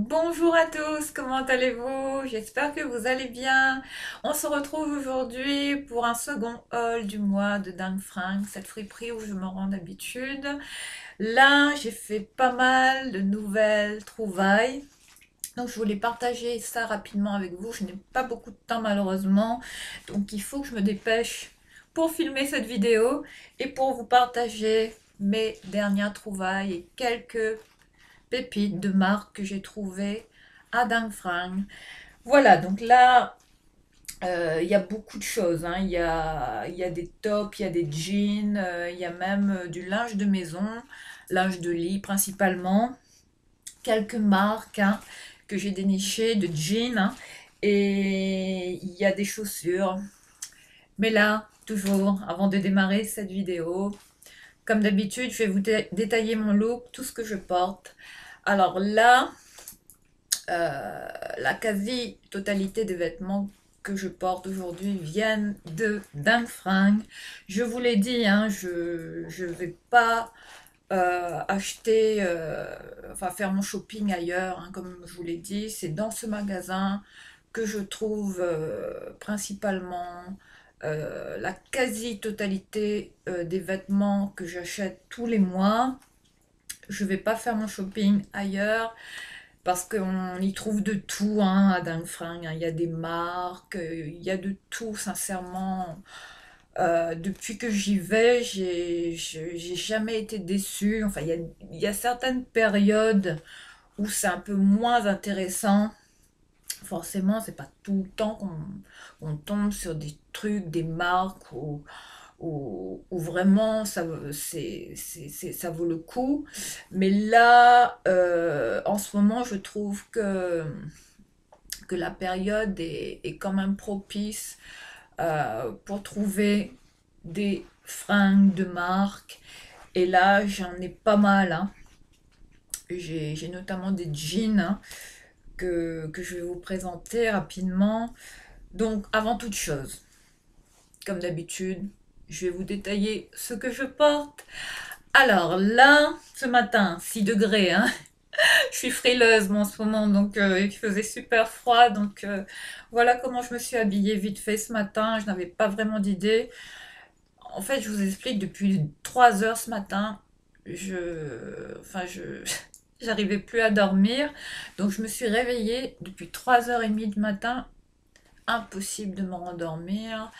Bonjour à tous, comment allez-vous? J'espère que vous allez bien. On se retrouve aujourd'hui pour un second haul du mois de Dang Frank, cette friperie où je me rends d'habitude. Là, j'ai fait pas mal de nouvelles trouvailles. Donc, je voulais partager ça rapidement avec vous. Je n'ai pas beaucoup de temps malheureusement. Donc, il faut que je me dépêche pour filmer cette vidéo et pour vous partager mes dernières trouvailles et quelques pépites de marque que j'ai trouvées à Dang Frank. Voilà, donc là, il y a beaucoup de choses, hein. Il y a des tops, il y a des jeans, il y a même du linge de maison, linge de lit principalement. Quelques marques, hein, que j'ai dénichées de jeans, hein. Et il y a des chaussures. Mais là, toujours, avant de démarrer cette vidéo, comme d'habitude, je vais vous détailler mon look, tout ce que je porte. Alors là, la quasi-totalité des vêtements que je porte aujourd'hui viennent de Dang Frank. Je vous l'ai dit, hein, je vais pas acheter, enfin faire mon shopping ailleurs, hein, comme je vous l'ai dit. C'est dans ce magasin que je trouve principalement la quasi-totalité des vêtements que j'achète tous les mois. Je vais pas faire mon shopping ailleurs parce qu'on y trouve de tout, hein, à Dingue-Fringue, hein. Il y a des marques, il y a de tout, sincèrement. Depuis que j'y vais, j'ai jamais été déçue. Enfin, il y a certaines périodes où c'est un peu moins intéressant. Forcément, c'est pas tout le temps qu'on tombe sur des trucs, des marques où vraiment ça vaut le coup. Mais là, en ce moment, je trouve que la période est quand même propice pour trouver des fringues de marque. Et là, j'en ai pas mal, hein. J'ai notamment des jeans, hein, que je vais vous présenter rapidement. Donc, avant toute chose, comme d'habitude, je vais vous détailler ce que je porte. Alors là, ce matin, 6 degrés, hein. Je suis frileuse moi en ce moment, donc il faisait super froid. Donc voilà comment je me suis habillée vite fait ce matin. Je n'avais pas vraiment d'idée. En fait, je vous explique, depuis 3 heures ce matin, enfin, j'arrivais plus à dormir. Donc je me suis réveillée depuis 3h30 du matin. Impossible de me rendormir.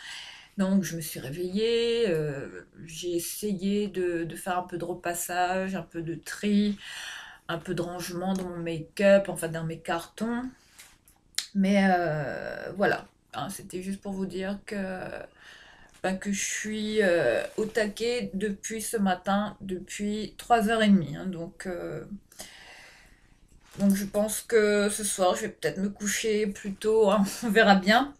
Donc je me suis réveillée, j'ai essayé de faire un peu de repassage, un peu de tri, un peu de rangement dans mon make-up, enfin dans mes cartons. Mais voilà, hein, c'était juste pour vous dire que je suis au taquet depuis ce matin, depuis 3h30, hein. Donc je pense que ce soir, je vais peut-être me coucher plus tôt, hein, on verra bien.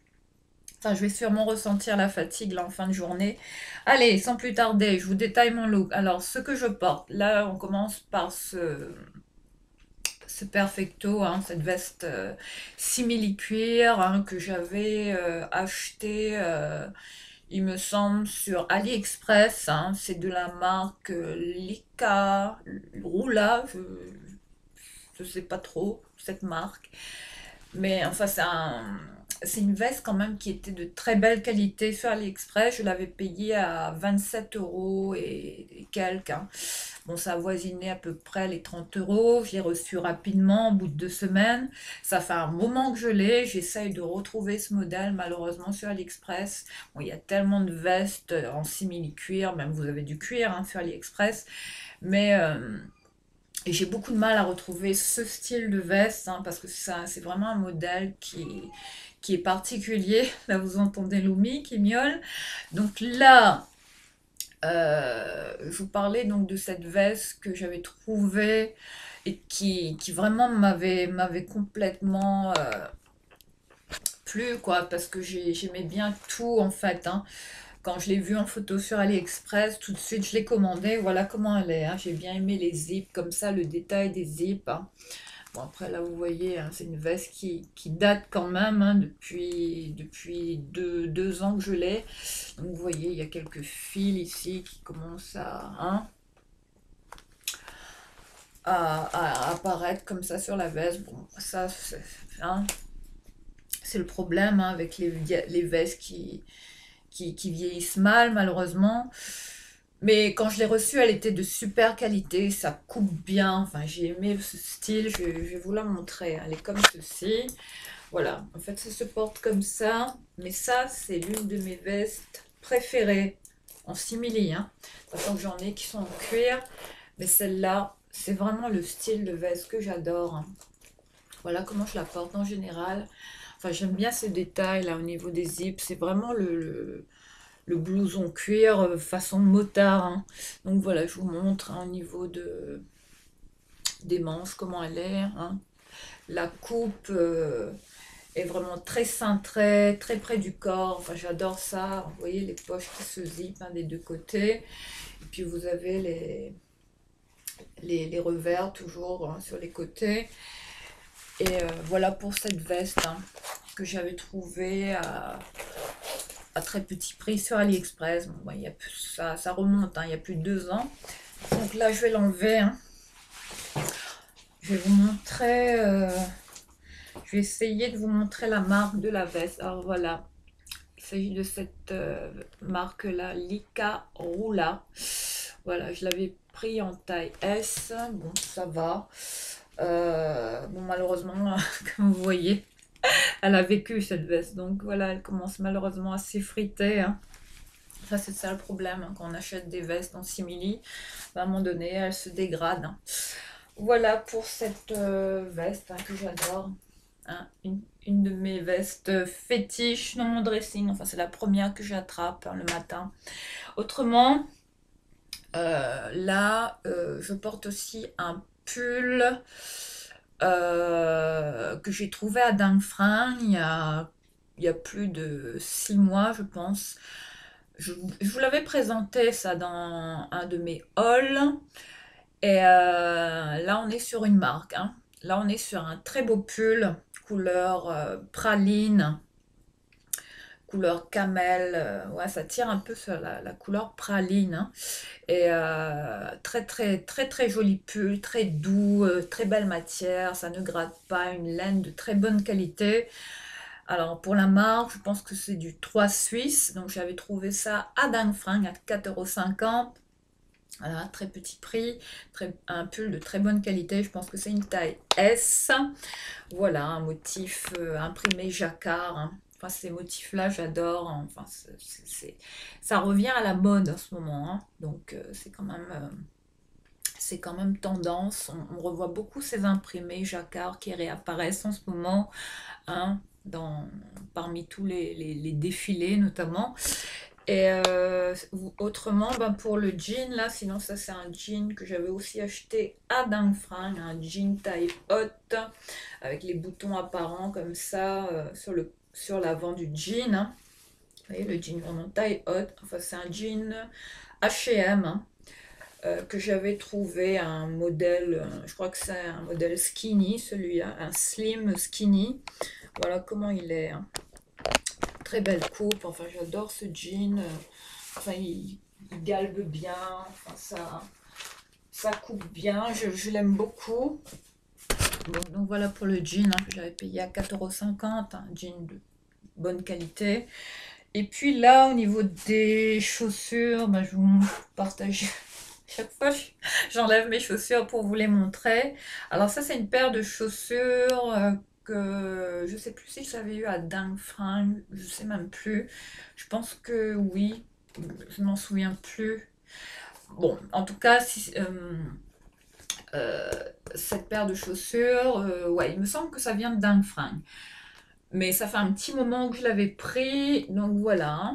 Enfin, je vais sûrement ressentir la fatigue là en fin de journée. Allez, sans plus tarder, je vous détaille mon look. Alors, ce que je porte, là, on commence par ce perfecto, hein, cette veste simili-cuir, hein, que j'avais acheté, il me semble, sur AliExpress, hein. C'est de la marque Lika, Roula, je sais pas trop cette marque. Mais enfin, c'est une veste quand même qui était de très belle qualité sur AliExpress. Je l'avais payée à 27 euros et quelques, hein. Bon, ça avoisinait à peu près les 30 euros. Je l'ai reçu rapidement, au bout de 2 semaines. Ça fait un moment que je l'ai. J'essaye de retrouver ce modèle, malheureusement, sur AliExpress. Bon, il y a tellement de vestes en simili-cuir, même vous avez du cuir, hein, sur AliExpress. Mais et j'ai beaucoup de mal à retrouver ce style de veste, hein, parce que c'est vraiment un modèle qui est particulier. Là, vous entendez Lumi qui miaule. Donc là, je vous parlais donc de cette veste que j'avais trouvée et qui vraiment m'avait complètement plu, quoi, parce que j'aimais bien tout en fait, hein. Quand je l'ai vue en photo sur AliExpress, tout de suite je l'ai commandée. Voilà comment elle est, hein. J'ai bien aimé les zips, comme ça, le détail des zips, hein. Bon, après, là, vous voyez, hein, c'est une veste qui date quand même, hein, depuis 2 ans que je l'ai. Donc, vous voyez, il y a quelques fils ici qui commencent à, hein. à apparaître comme ça sur la veste. Bon, ça, hein, c'est le problème hein, avec les vestes qui vieillissent mal, malheureusement. Mais quand je l'ai reçue, elle était de super qualité, ça coupe bien. Enfin, j'ai aimé ce style, je vais vous la montrer. Elle est comme ceci. Voilà, en fait, ça se porte comme ça. Mais ça, c'est l'une de mes vestes préférées en simili. Hein. Sachant que j'en ai qui sont en cuir. Mais celle-là, c'est vraiment le style de veste que j'adore. Hein. Voilà comment je la porte en général. Enfin, j'aime bien ces détails là au niveau des zips. C'est vraiment le blouson cuir façon motard. Hein. Donc voilà, je vous montre hein, au niveau des manches comment elle est. Hein. La coupe est vraiment très cintrée, très près du corps. Enfin, j'adore ça. Vous voyez les poches qui se zippent hein, des deux côtés. Et puis vous avez les revers toujours hein, sur les côtés. Et voilà pour cette veste hein, que j'avais trouvée à très petit prix sur AliExpress. Bon, bah, ça remonte, hein, il y a plus de 2 ans. Donc là, je vais l'enlever. Hein. Je vais vous montrer. Je vais essayer de vous montrer la marque de la veste. Alors voilà, il s'agit de cette marque-là, Lika Rula. Voilà, je l'avais pris en taille S. Bon, ça va. Bon, malheureusement, comme vous voyez, elle a vécu cette veste. Donc voilà, elle commence malheureusement à s'effriter. Hein. Ça, c'est ça le problème hein, quand on achète des vestes en simili. À un moment donné, elles se dégradent. Hein. Voilà pour cette veste hein, que j'adore. Hein, une de mes vestes fétiches dans mon dressing. Enfin, c'est la première que j'attrape hein, le matin. Autrement, là, je porte aussi un pull que j'ai trouvé à Dingfring il y a plus de 6 mois, je pense. Je vous l'avais présenté ça dans un de mes hauls. Et là, on est sur une marque. Hein. Là, on est sur un très beau pull, couleur praline, couleur camel. Ouais, ça tire un peu sur la couleur praline. Hein. Et très, très, très, très joli pull, très doux, très belle matière. Ça ne gratte pas, une laine de très bonne qualité. Alors, pour la marque, je pense que c'est du 3 Suisse. Donc, j'avais trouvé ça à Dingfring à 4,50 €. Voilà, très petit prix, un pull de très bonne qualité, je pense que c'est une taille S. Voilà, un motif imprimé jacquard. Hein. Enfin, ces motifs-là, j'adore. Hein. Enfin, ça revient à la mode en ce moment. Hein. Donc, c'est quand même tendance. On revoit beaucoup ces imprimés jacquard qui réapparaissent en ce moment, hein, parmi tous les défilés notamment. Et autrement, ben pour le jean, là, sinon ça c'est un jean que j'avais aussi acheté à Dingfring, un jean taille haute, avec les boutons apparents comme ça sur l'avant du jean. Hein. Vous voyez, le jean vraiment taille haute, enfin c'est un jean H&M hein, que j'avais trouvé un modèle, je crois que c'est un modèle skinny, celui-là, un slim skinny. Voilà comment il est. Hein. Très belle coupe, enfin j'adore ce jean, enfin il galbe bien, enfin ça coupe bien, je l'aime beaucoup. Bon, donc voilà pour le jean hein, que j'avais payé à 4,50 €, un jean de bonne qualité. Et puis là au niveau des chaussures, ben, je vous partage. Chaque fois, j'enlève mes chaussures pour vous les montrer. Alors ça, c'est une paire de chaussures que je sais plus si je l'avais eu à Dingfring, je sais même plus. Je pense que oui, je m'en souviens plus. Bon, en tout cas, euh, cette paire de chaussures, ouais, il me semble que ça vient de Dingfring. Mais ça fait un petit moment que je l'avais pris, donc voilà.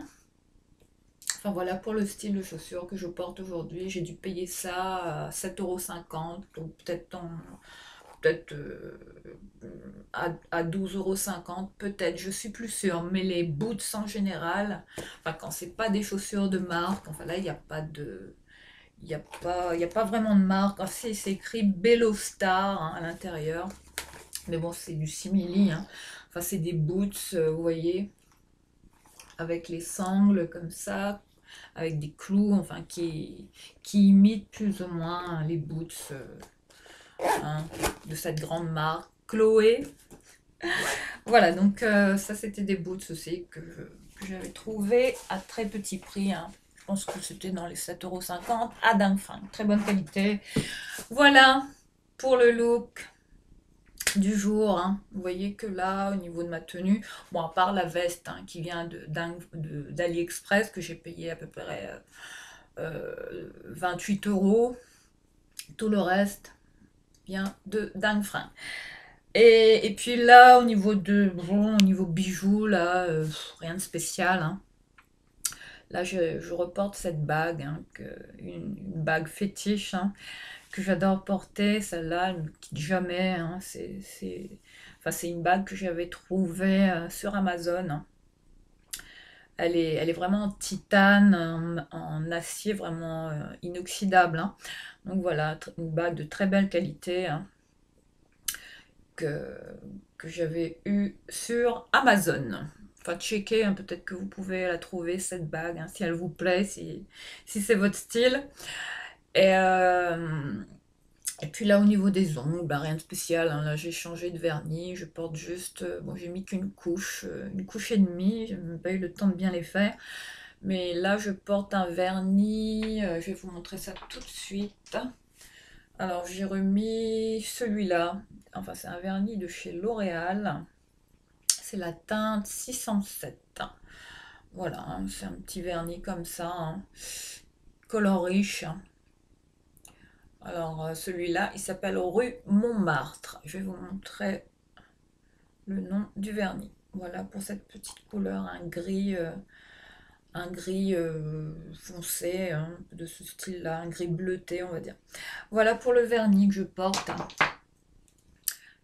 Enfin voilà pour le style de chaussures que je porte aujourd'hui. J'ai dû payer ça à 7,50 €, donc peut-être à 12,50 € peut-être, je suis plus sûre. Mais les boots en général, enfin quand c'est pas des chaussures de marque, enfin là il n'y a pas de. Il y a pas vraiment de marque. Ah, si, c'est écrit Bellostar hein, à l'intérieur. Mais bon, c'est du simili. Hein. Enfin, c'est des boots, vous voyez, avec les sangles comme ça, avec des clous, enfin qui imitent plus ou moins les boots hein, de cette grande marque, Chloé. Voilà, donc ça c'était des boots aussi que j'avais trouvé à très petit prix, hein. Je pense que c'était dans les 7,50 € à Dingfang. Très bonne qualité. Voilà pour le look du jour, hein. Vous voyez que là, au niveau de ma tenue, bon, à part la veste, hein, qui vient d'AliExpress, que j'ai payé à peu près 28 €, tout le reste vient de Dingfang. Et puis là, au niveau bijoux, là, rien de spécial, hein. Là, je reporte cette bague, hein, une bague fétiche, hein, que j'adore porter. Celle-là, elle ne me quitte jamais, hein. Enfin, c'est une bague que j'avais trouvée sur Amazon, hein. Elle est vraiment en titane, en acier vraiment inoxydable, hein. Donc voilà, une bague de très belle qualité, hein, que, que j'avais eue sur Amazon. Enfin, checker, hein, peut-être que vous pouvez la trouver, cette bague, hein, si elle vous plaît, si c'est votre style. Et, et puis là, au niveau des ongles, bah, rien de spécial, hein. Là, j'ai changé de vernis. Je porte juste... bon, j'ai mis qu'une couche et demie. Je n'ai pas eu le temps de bien les faire. Mais là, je porte un vernis. Je vais vous montrer ça tout de suite. Alors, j'ai remis celui-là. Enfin, c'est un vernis de chez L'Oréal. C'est la teinte 607. Voilà, hein, c'est un petit vernis comme ça, hein, color riche. Alors celui-là, il s'appelle Rue Montmartre. Je vais vous montrer le nom du vernis. Voilà pour cette petite couleur, un gris foncé, hein, de ce style-là, un gris bleuté, on va dire. Voilà pour le vernis que je porte.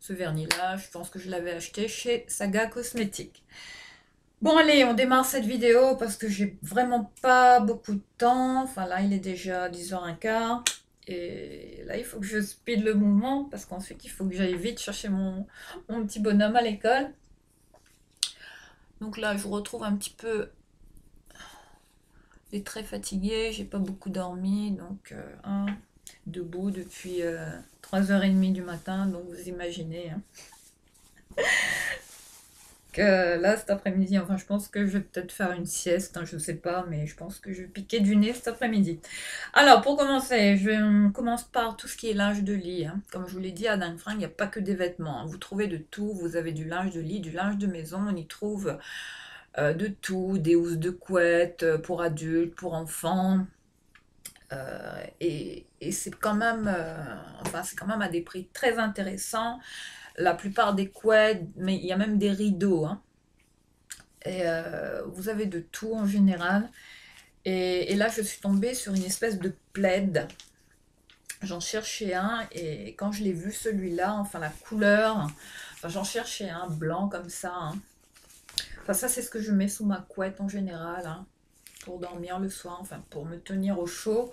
Ce vernis-là, je pense que je l'avais acheté chez Saga Cosmétiques. Bon allez, on démarre cette vidéo parce que j'ai vraiment pas beaucoup de temps. Enfin là, il est déjà 10h15. Et là, il faut que je speed le mouvement parce qu'ensuite, il faut que j'aille vite chercher mon petit bonhomme à l'école. Donc là, je retrouve un petit peu les traits fatigués. J'ai pas beaucoup dormi. Donc, debout depuis 3h30 du matin. Donc, vous imaginez, hein, que là cet après-midi, enfin je pense que je vais peut-être faire une sieste, hein, je sais pas, mais je pense que je vais piquer du nez cet après-midi. Alors pour commencer, on commence par tout ce qui est linge de lit, hein. Comme je vous l'ai dit, à Dingfang, il n'y a pas que des vêtements, hein. Vous trouvez de tout, vous avez du linge de lit, du linge de maison, on y trouve de tout, des housses de couette pour adultes, pour enfants. Et c'est quand même, enfin c'est quand même à des prix très intéressants. La plupart des couettes, mais il y a même des rideaux, hein. Et vous avez de tout en général. Et là, je suis tombée sur une espèce de plaid. J'en cherchais un et quand je l'ai vu, celui-là, enfin la couleur, enfin, j'en cherchais un blanc comme ça, hein. Enfin, ça, c'est ce que je mets sous ma couette en général, hein, pour dormir le soir, enfin, pour me tenir au chaud.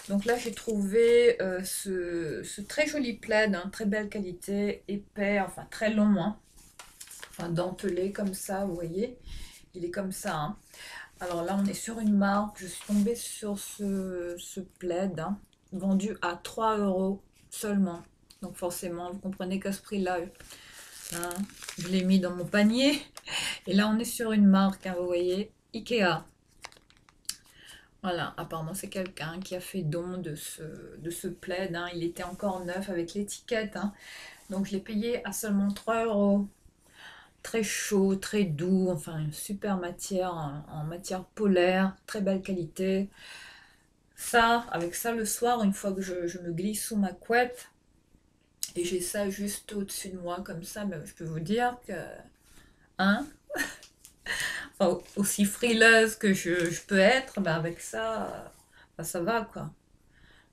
Donc là, j'ai trouvé ce très joli plaid, hein, très belle qualité, épais, enfin très long, hein, enfin dentelé comme ça, vous voyez. Il est comme ça, hein. Alors là, on est sur une marque. Je suis tombée sur ce plaid, hein, vendu à 3 € seulement. Donc forcément, vous comprenez qu'à ce prix-là, hein, je l'ai mis dans mon panier. Et là, on est sur une marque, hein, vous voyez, Ikea. Voilà, apparemment, c'est quelqu'un qui a fait don de ce plaid, hein. Il était encore neuf avec l'étiquette, hein. Donc, je l'ai payé à seulement 3 €. Très chaud, très doux, enfin une super matière en matière polaire, très belle qualité. Ça, avec ça le soir, une fois que je me glisse sous ma couette, et j'ai ça juste au-dessus de moi comme ça, ben, je peux vous dire que, hein, enfin, aussi frileuse que je peux être, ben, avec ça, ben, ça va quoi,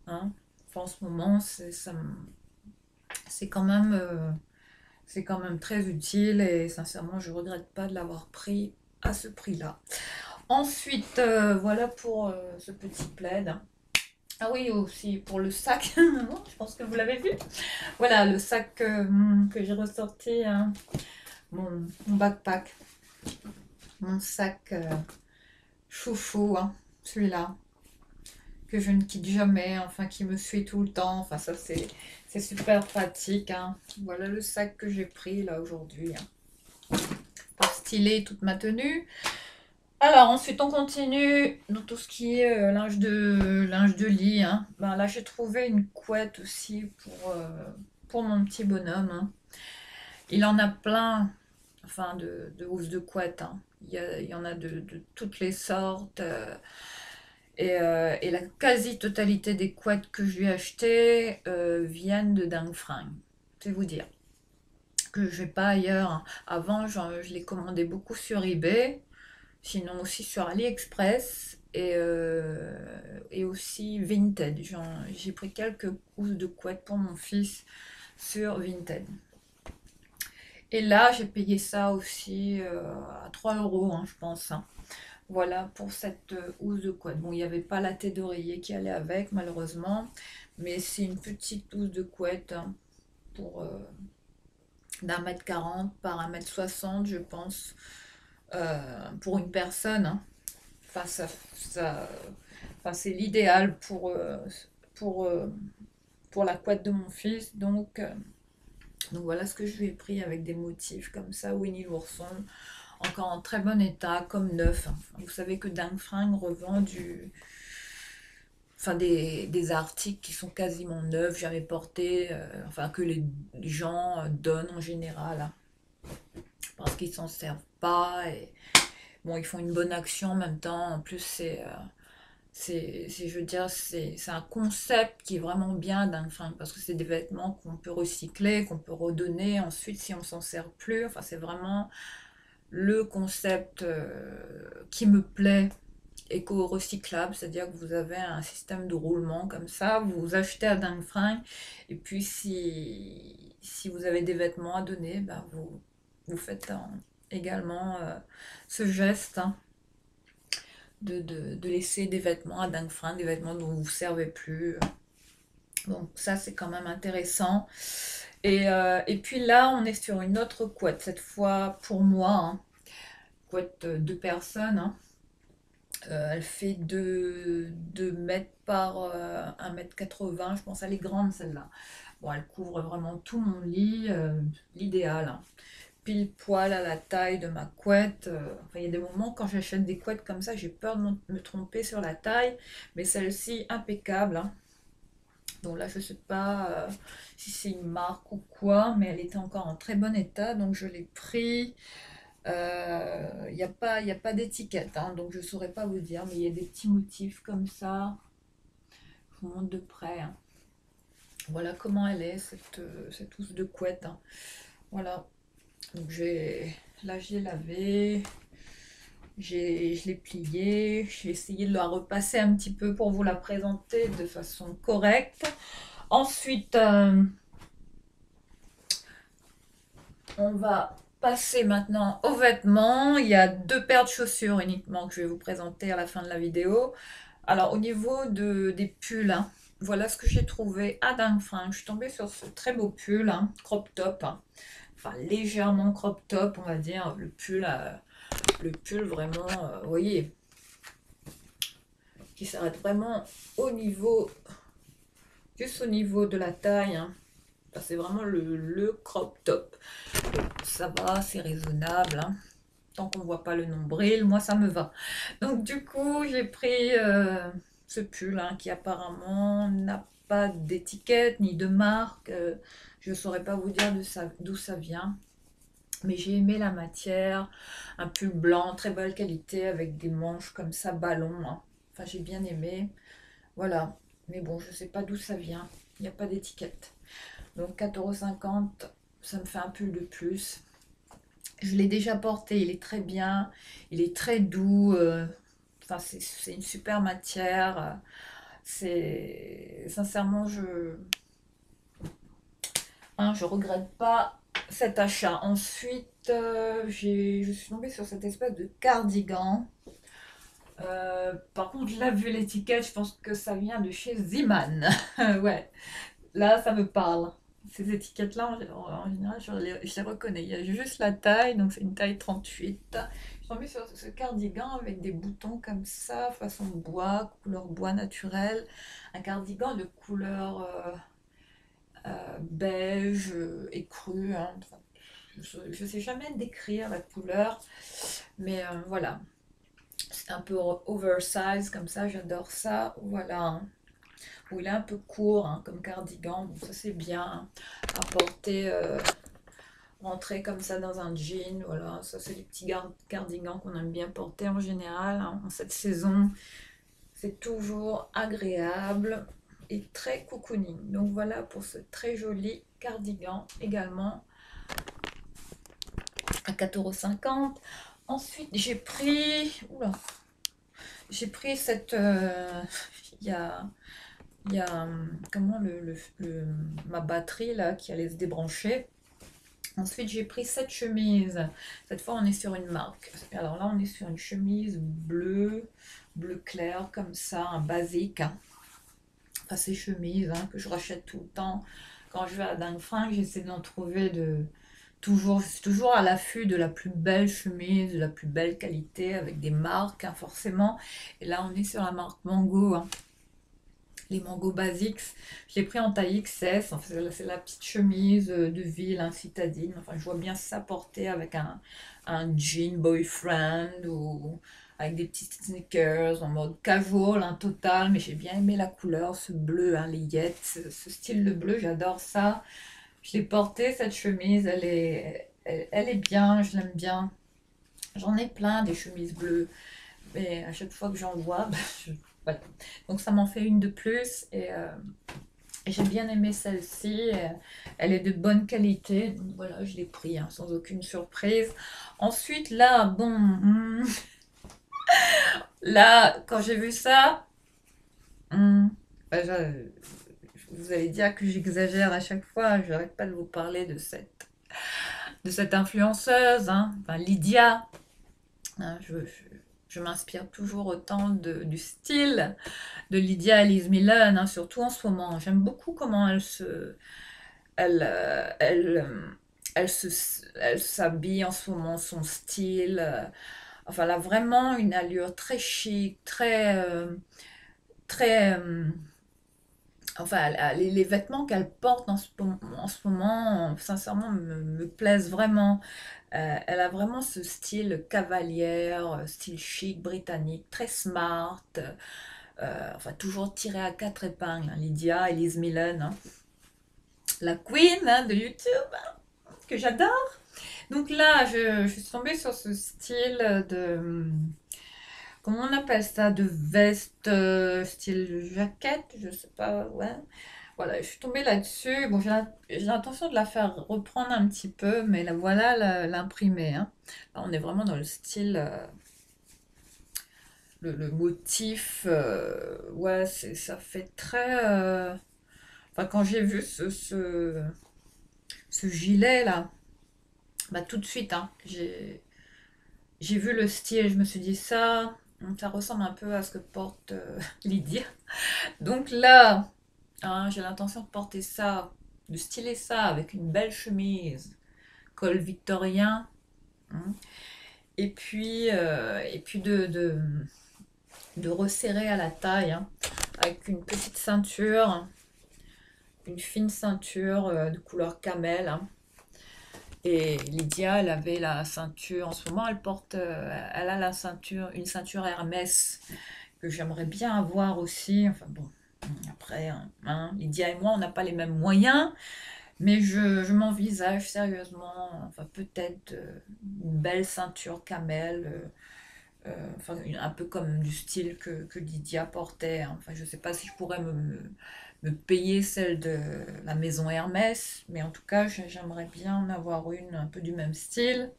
hein. Enfin, en ce moment, c'est quand même... c'est quand même très utile et sincèrement, je regrette pas de l'avoir pris à ce prix-là. Ensuite, voilà pour ce petit plaid. Ah oui, aussi pour le sac. Je pense que vous l'avez vu. Voilà, le sac que j'ai ressorti, hein, mon backpack. Mon sac chouchou, hein, celui-là, que je ne quitte jamais, enfin qui me suit tout le temps. Enfin ça c'est super pratique, hein. Voilà le sac que j'ai pris là aujourd'hui, hein, pour styler toute ma tenue. Alors ensuite on continue dans tout ce qui est linge de lit, hein. Ben, là j'ai trouvé une couette aussi pour mon petit bonhomme, hein. Il en a plein, enfin de housses de couette, hein. Il y en a de toutes les sortes. Et la quasi-totalité des couettes que je lui ai achetées viennent de Dang Fring. C'est vous dire que je vais pas ailleurs, hein. Avant, je les commandais beaucoup sur eBay, sinon aussi sur AliExpress et aussi Vinted. J'ai pris quelques housses de couettes pour mon fils sur Vinted. Et là, j'ai payé ça aussi à 3 euros, hein, je pense, hein. Voilà pour cette housse de couette. Bon, il n'y avait pas la tête d'oreiller qui allait avec, malheureusement, mais c'est une petite housse de couette, hein, pour d'1,40 m par 1,60 m, je pense, pour une personne, hein. Enfin, enfin, c'est l'idéal pour, euh, pour la couette de mon fils. Donc voilà ce que je lui ai pris avec des motifs comme ça, Winnie l'ourson, encore en très bon état, comme neuf. Enfin, vous savez que Dang Fring revend enfin des articles qui sont quasiment neufs, jamais portés, enfin que les gens donnent en général, hein, parce qu'ils s'en servent pas. Et bon, ils font une bonne action en même temps. En plus, je veux dire, c'est un concept qui est vraiment bien Dang Fring, parce que c'est des vêtements qu'on peut recycler, qu'on peut redonner ensuite si on s'en sert plus. Enfin, c'est vraiment le concept qui me plaît, éco-recyclable, c'est-à-dire que vous avez un système de roulement comme ça, vous achetez à Dang Fring, et puis si vous avez des vêtements à donner, ben vous faites également ce geste, hein, de laisser des vêtements à Dang Fring, des vêtements dont vous ne vous servez plus. Donc ça c'est quand même intéressant. Et puis là on est sur une autre couette, cette fois pour moi, hein, couette de personnes, hein. Elle fait 2 mètres par 1,80 m, je pense. Elle est grande celle-là. Bon, elle couvre vraiment tout mon lit, l'idéal, hein. Pile poil à la taille de ma couette. Enfin, il y a des moments quand j'achète des couettes comme ça, j'ai peur de me tromper sur la taille, mais celle-ci, impeccable, hein. Donc là, je ne sais pas si c'est une marque ou quoi, mais elle était encore en très bon état, donc je l'ai pris. Il y a pas d'étiquette, hein, donc je ne saurais pas vous dire, mais il y a des petits motifs comme ça. Je vous montre de près, hein. Voilà comment elle est, cette housse de couette, hein. Voilà. Donc là, j'ai lavé, je l'ai pliée, j'ai essayé de la repasser un petit peu pour vous la présenter de façon correcte. Ensuite, on va passer maintenant aux vêtements. Il y a 2 paires de chaussures uniquement que je vais vous présenter à la fin de la vidéo. Alors au niveau des pulls, hein, voilà ce que j'ai trouvé à Dang Fring. Je suis tombée sur ce très beau pull, hein, crop top, hein. Enfin légèrement crop top, on va dire. Le pull vraiment, vous voyez, qui s'arrête vraiment juste au niveau de la taille, hein. Enfin, c'est vraiment le crop top. Ça va, c'est raisonnable, hein. Tant qu'on voit pas le nombril, moi ça me va. Donc du coup, j'ai pris ce pull, hein, qui apparemment n'a pas d'étiquette ni de marque. Je ne saurais pas vous dire d'où ça vient. Mais j'ai aimé la matière. Un pull blanc, très belle qualité, avec des manches comme ça, ballon, hein. Enfin, j'ai bien aimé. Voilà. Mais bon, je ne sais pas d'où ça vient. Il n'y a pas d'étiquette. Donc 4,50 €, ça me fait un pull de plus. Je l'ai déjà porté, il est très bien, il est très doux, enfin c'est une super matière. C'est sincèrement, je regrette pas cet achat. Ensuite, je suis tombée sur cette espèce de cardigan. Par contre, là, vu l'étiquette, je pense que ça vient de chez Ziman. Ouais, là, ça me parle. Ces étiquettes-là, en général, je les reconnais. Il y a juste la taille, donc c'est une taille 38. Je suis tombée sur ce cardigan avec des boutons comme ça, façon bois, couleur bois naturel. Un cardigan de couleur beige écru, hein. Enfin, je ne sais jamais décrire la couleur, mais voilà. C'est un peu oversize comme ça, j'adore ça. Voilà, hein. Où il est un peu court, hein, comme cardigan. Bon, ça c'est bien, hein, à porter, rentrer comme ça dans un jean. Voilà, ça c'est les petits cardigans qu'on aime bien porter en général, hein, en cette saison. C'est toujours agréable et très cocooning. Donc voilà pour ce très joli cardigan également à 4,50 €. Ensuite j'ai pris cette il y a comment ma batterie là qui allait se débrancher. Ensuite, j'ai pris cette chemise. Cette fois, on est sur une marque. Alors là, on est sur une chemise bleu clair, comme ça, un basique, hein. Enfin, ces chemises, hein, que je rachète tout le temps. Quand je vais à Dingue Fringues, j'essaie d'en trouver toujours, je suis toujours à l'affût de la plus belle chemise, de la plus belle qualité, avec des marques, hein, forcément. Et là, on est sur la marque Mango, hein, les Mango Basics. Je l'ai pris en taille XS. Enfin, c'est la petite chemise de ville, hein, citadine. Enfin, je vois bien ça porter avec un jean boyfriend ou avec des petites sneakers en mode casual, un total. Mais j'ai bien aimé la couleur, ce bleu, hein, les Yettes, ce style de bleu, j'adore ça. Je l'ai portée, cette chemise. Elle est bien, je l'aime bien. J'en ai plein des chemises bleues. Mais à chaque fois que j'en vois, bah, voilà. Donc ça m'en fait une de plus et j'ai bien aimé celle-ci. Elle est de bonne qualité. Donc voilà, je l'ai pris, hein, sans aucune surprise. Ensuite, là, bon, là, quand j'ai vu ça, bah, vous allez dire que j'exagère à chaque fois. Je n'arrête pas de vous parler de cette influenceuse, hein, enfin, Lydia. Hein, je m'inspire toujours autant du style de Lydia Elise Millen, hein, surtout en ce moment. J'aime beaucoup comment elle, euh, elle, euh, elle s'habille en ce moment, son style. Enfin, elle a vraiment une allure très chic, très, enfin, les vêtements qu'elle porte en ce moment, sincèrement, me plaisent vraiment. Elle a vraiment ce style cavalière, style chic britannique, très smart. Enfin, toujours tiré à quatre épingles, hein, Lydia, Elise Millen, hein, la queen, hein, de YouTube, hein, que j'adore. Donc là, je suis tombée sur ce style comment on appelle ça, de veste, style jaquette, je sais pas, ouais. Voilà, je suis tombée là-dessus. Bon, j'ai l'intention de la faire reprendre un petit peu, mais là, voilà l'imprimé, hein. Là, on est vraiment dans le style, le motif, ouais, ça fait très... Enfin, quand j'ai vu ce gilet là, bah tout de suite, hein, j'ai vu le style, je me suis dit ça ressemble un peu à ce que porte Lydia. Donc là, hein, j'ai l'intention de porter ça, de styler ça avec une belle chemise, col victorien, hein, et puis de resserrer à la taille, hein, avec une petite ceinture, une fine ceinture de couleur camel, hein. Et Lydia, elle avait la ceinture, en ce moment elle a la ceinture, une ceinture Hermès que j'aimerais bien avoir aussi. Enfin bon, après, hein, Lydia et moi, on n'a pas les mêmes moyens, mais je m'envisage sérieusement, enfin peut-être une belle ceinture camel, enfin un peu comme du style que Lydia portait, hein. Enfin, je sais pas si je pourrais me payer celle de la maison Hermès, mais en tout cas, j'aimerais bien en avoir une un peu du même style.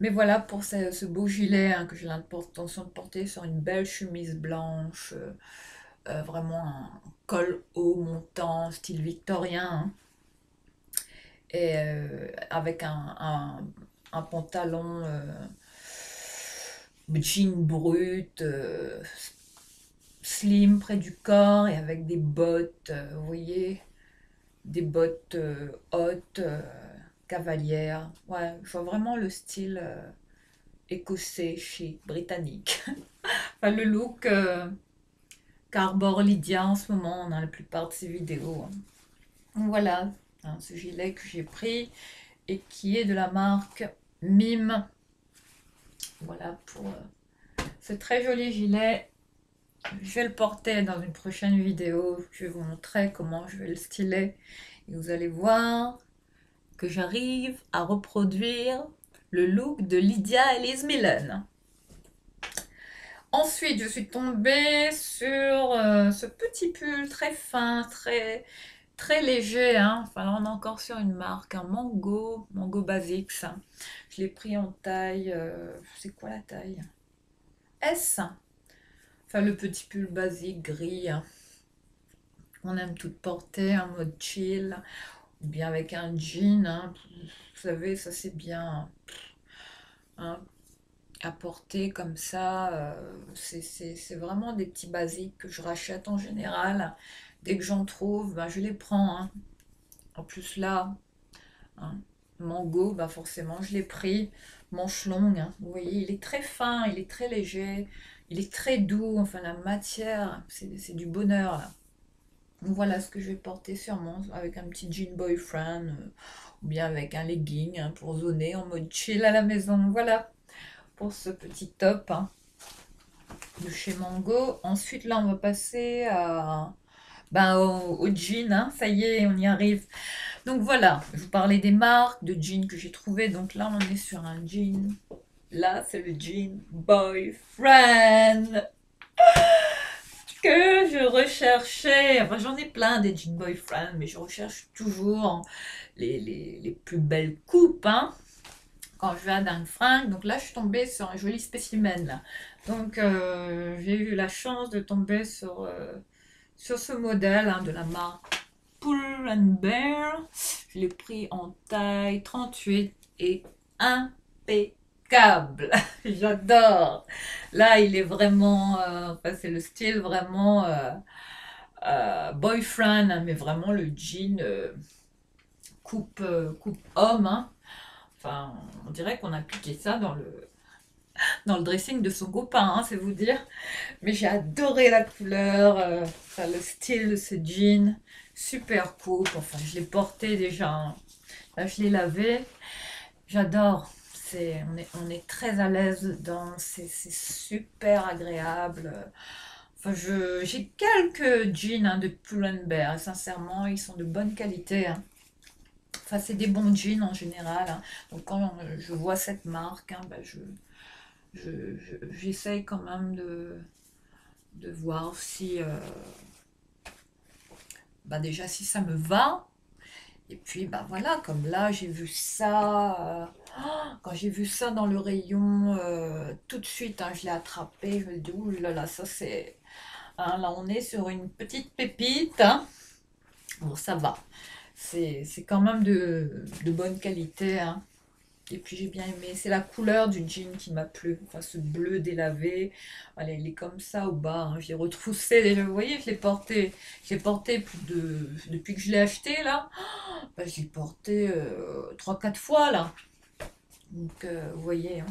Mais voilà pour ce beau gilet, hein, que j'ai l'intention de porter sur une belle chemise blanche, vraiment un col haut montant, style victorien, hein, et avec un pantalon jean brut, slim près du corps et avec des bottes, vous voyez, des bottes hautes, cavalières. Ouais, je vois vraiment le style écossais, chic, britannique. Enfin, le look qu'arbore Lydia en ce moment dans la plupart de ses vidéos. Donc voilà, hein, ce gilet que j'ai pris et qui est de la marque Mime. Voilà pour ce très joli gilet. Je vais le porter dans une prochaine vidéo. Je vais vous montrer comment je vais le styler. Et vous allez voir que j'arrive à reproduire le look de Lydia Elise Millen. Ensuite, je suis tombée sur ce petit pull très fin, très léger. Hein. Enfin, là, on est encore sur une marque, un Mango Basics. Je l'ai pris en taille, c'est quoi la taille? S. Enfin, le petit pull basique gris. Hein. On aime tout porter en mode chill, ou bien avec un jean. Hein. Vous savez, ça c'est bien. Hein, à porter comme ça. C'est vraiment des petits basiques que je rachète en général. Dès que j'en trouve, ben, je les prends. Hein. En plus là, hein, Mango, ben, forcément je l'ai pris. Manche longue, hein. Vous voyez, il est très fin, il est très léger, il est très doux. Enfin, la matière, c'est du bonheur là. Donc voilà ce que je vais porter sûrement avec un petit jean boyfriend ou bien avec un legging hein, pour zoner en mode chill à la maison. Voilà pour ce petit top hein, de chez Mango. Ensuite, là, on va passer ben, au jean. Hein. Ça y est, on y arrive. Donc voilà, je vous parlais des marques de jeans que j'ai trouvé. Donc là, on est sur un jean. Là, c'est le jean boyfriend que je recherchais. Enfin, j'en ai plein des jean boyfriend, mais je recherche toujours les plus belles coupes. Hein. Quand je vais à Dingue Fringue. Donc là, je suis tombée sur un joli spécimen. Là. Donc, j'ai eu la chance de tomber sur ce modèle hein, de la marque Pull and Bear. Je l'ai pris en taille 38 et impeccable. J'adore. Là, il est vraiment, enfin, c'est le style vraiment boyfriend, hein, mais vraiment le jean coupe homme. Hein. Enfin, on dirait qu'on a piqué ça dans le dressing de son copain, hein, c'est vous dire. Mais j'ai adoré la couleur, enfin, le style de ce jean. Super coupe. Enfin, je l'ai porté déjà. Hein. Là, je l'ai lavé. J'adore. On est très à l'aise dedans. C'est super agréable. Enfin, j'ai quelques jeans hein, de Pull&Bear. Sincèrement, ils sont de bonne qualité. Hein. Enfin, c'est des bons jeans en général. Hein. Donc, quand je vois cette marque, hein, ben, j'essaye quand même de voir si, ben, déjà, si ça me va. Et puis, ben voilà, comme là, j'ai vu ça. Quand j'ai vu ça dans le rayon, tout de suite, hein, je l'ai attrapé. Je me dis, ouh là là, ça c'est. Hein, là, on est sur une petite pépite. Hein. Bon, ça va. C'est quand même de bonne qualité. Hein. Et puis j'ai bien aimé. C'est la couleur du jean qui m'a plu. Enfin, ce bleu délavé. Voilà, il est comme ça au bas. Hein. J'ai retroussé déjà. Vous voyez, je l'ai porté. J'ai porté depuis que je l'ai acheté là. Ben, je l'ai porté 3-4 fois là. Donc vous voyez hein,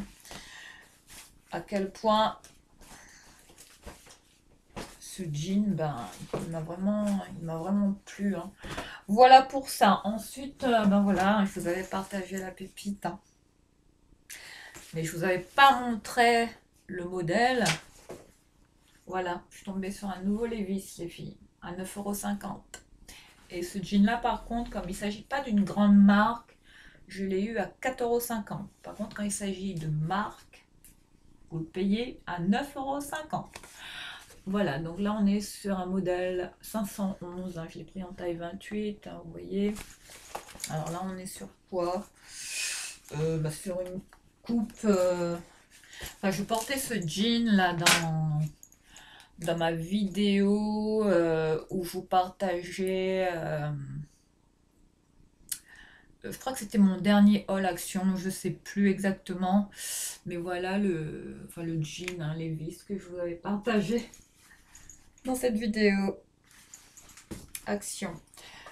à quel point ce jean, ben, il m'a vraiment plu. Hein. Voilà pour ça. Ensuite, ben voilà, je vous avais partagé la pépite. Hein. Mais je vous avais pas montré le modèle. Voilà, je suis tombée sur un nouveau Levi's, les filles, à 9,50 €. Et ce jean-là, par contre, comme il ne s'agit pas d'une grande marque, je l'ai eu à 4,50 €. Par contre, quand il s'agit de marque, vous le payez à 9,50 €. Voilà, donc là, on est sur un modèle 511. Hein, je l'ai pris en taille 28, hein, vous voyez. Alors là, on est sur quoi bah, sur une coupe. Enfin, je portais ce jean là dans ma vidéo où je vous partageais. Je crois que c'était mon dernier haul action, je sais plus exactement. Mais voilà enfin, le jean, hein, Levi's que je vous avais partagé dans cette vidéo action.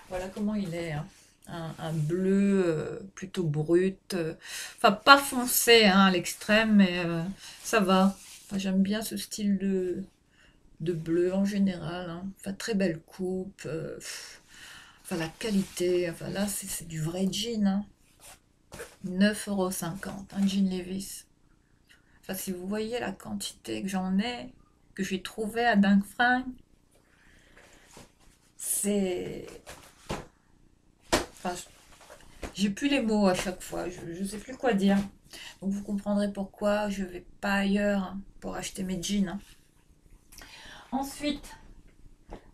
Voilà comment il est, hein. Un bleu plutôt brut. Enfin, pas foncé hein, à l'extrême, mais ça va. Enfin, j'aime bien ce style de bleu en général, hein. Enfin, très belle coupe. Enfin, la qualité. Enfin, là, c'est du vrai jean, hein. 9,50 € un jean Levi's. Enfin, si vous voyez la quantité que j'en ai, que j'ai trouvé à Dingue-Fringue, c'est... Enfin, j'ai plus les mots à chaque fois, je ne sais plus quoi dire. Donc vous comprendrez pourquoi je vais pas ailleurs hein, pour acheter mes jeans, hein. Ensuite,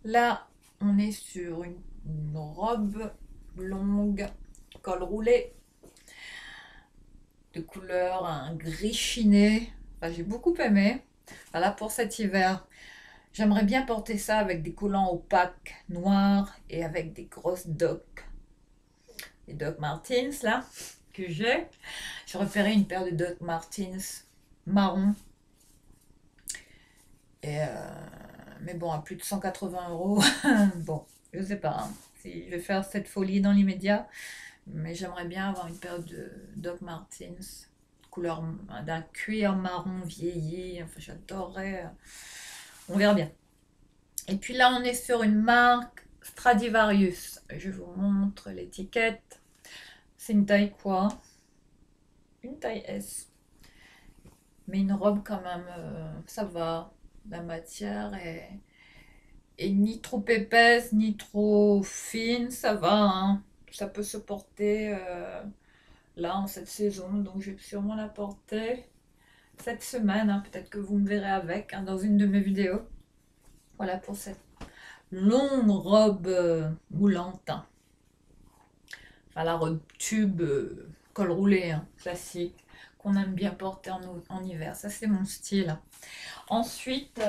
là, on est sur une robe longue, col roulé, de couleur un gris chiné. Enfin, j'ai beaucoup aimé. Voilà pour cet hiver. J'aimerais bien porter ça avec des collants opaques noirs et avec des grosses docks. Les Doc Martens là que j'ai. J'ai repéré une paire de Doc Martens marron. Et mais bon, à plus de 180 €. Bon, je sais pas hein, si je vais faire cette folie dans l'immédiat. Mais j'aimerais bien avoir une paire de Doc Martens couleur d'un cuir marron vieilli. Enfin, j'adorerais. On verra bien. Et puis là, on est sur une marque Stradivarius. Je vous montre l'étiquette. C'est une taille quoi? Une taille S. Mais une robe quand même, ça va. La matière est ni trop épaisse, ni trop fine, ça va, hein. Ça peut se porter là en cette saison. Donc je vais sûrement la porter cette semaine, hein. Peut-être que vous me verrez avec hein, dans une de mes vidéos. Voilà pour cette longue robe moulante, hein. Enfin, la robe tube, col roulé, hein, classique, qu'on aime bien porter en hiver. Ça, c'est mon style. Ensuite,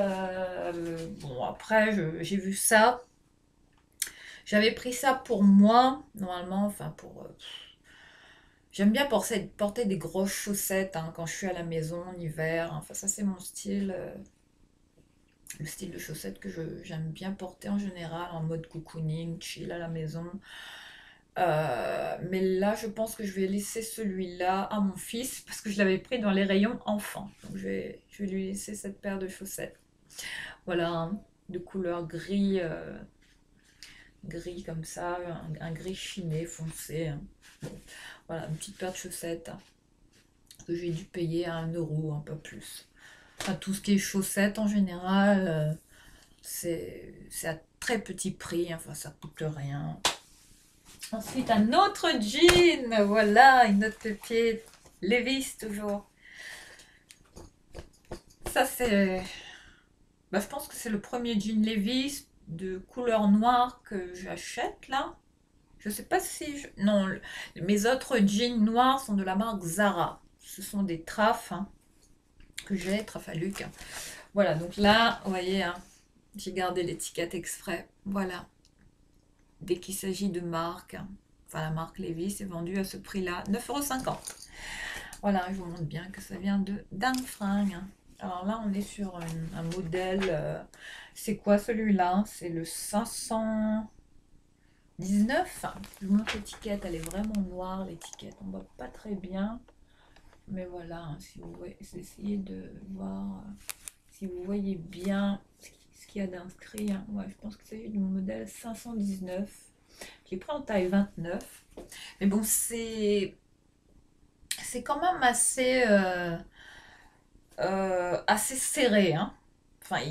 bon, après, j'ai vu ça. J'avais pris ça pour moi, normalement, enfin, pour... j'aime bien porter des grosses chaussettes hein, quand je suis à la maison en hiver. Enfin, ça, c'est mon style. Le style de chaussettes que j'aime bien porter en général, en mode cocooning, chill à la maison. Mais là, je pense que je vais laisser celui-là à mon fils parce que je l'avais pris dans les rayons enfants. Donc, je vais lui laisser cette paire de chaussettes. Voilà, hein, de couleur gris, gris comme ça, un gris chiné foncé, hein. Bon, voilà, une petite paire de chaussettes hein, que j'ai dû payer à 1 €, un peu plus. Enfin, tout ce qui est chaussettes en général, c'est à très petit prix, enfin ça coûte rien. Ensuite, un autre jean, voilà, une autre pépite, Levi's toujours. Ça, c'est. Bah, je pense que c'est le premier jean Levi's de couleur noire que j'achète là. Je sais pas si. Non, mes autres jeans noirs sont de la marque Zara. Ce sont des trafes hein, que j'ai, Trafaluc. Voilà, donc là, vous voyez, hein, j'ai gardé l'étiquette exprès. Voilà. Dès qu'il s'agit de marque, hein, enfin la marque Levi's est vendue à ce prix-là, 9,50 €. Voilà, je vous montre bien que ça vient de Dingue-Fringue, hein. Alors là, on est sur un modèle. C'est quoi celui-là? C'est le 519. Je vous montre l'étiquette, elle est vraiment noire, l'étiquette. On voit pas très bien. Mais voilà, hein, si vous voyez, essayez de voir si vous voyez bien ce qu'il y a d'inscrit, hein. Ouais, je pense que c'est du modèle 519. J'ai pris en taille 29. Mais bon, c'est quand même assez serré, hein. Enfin,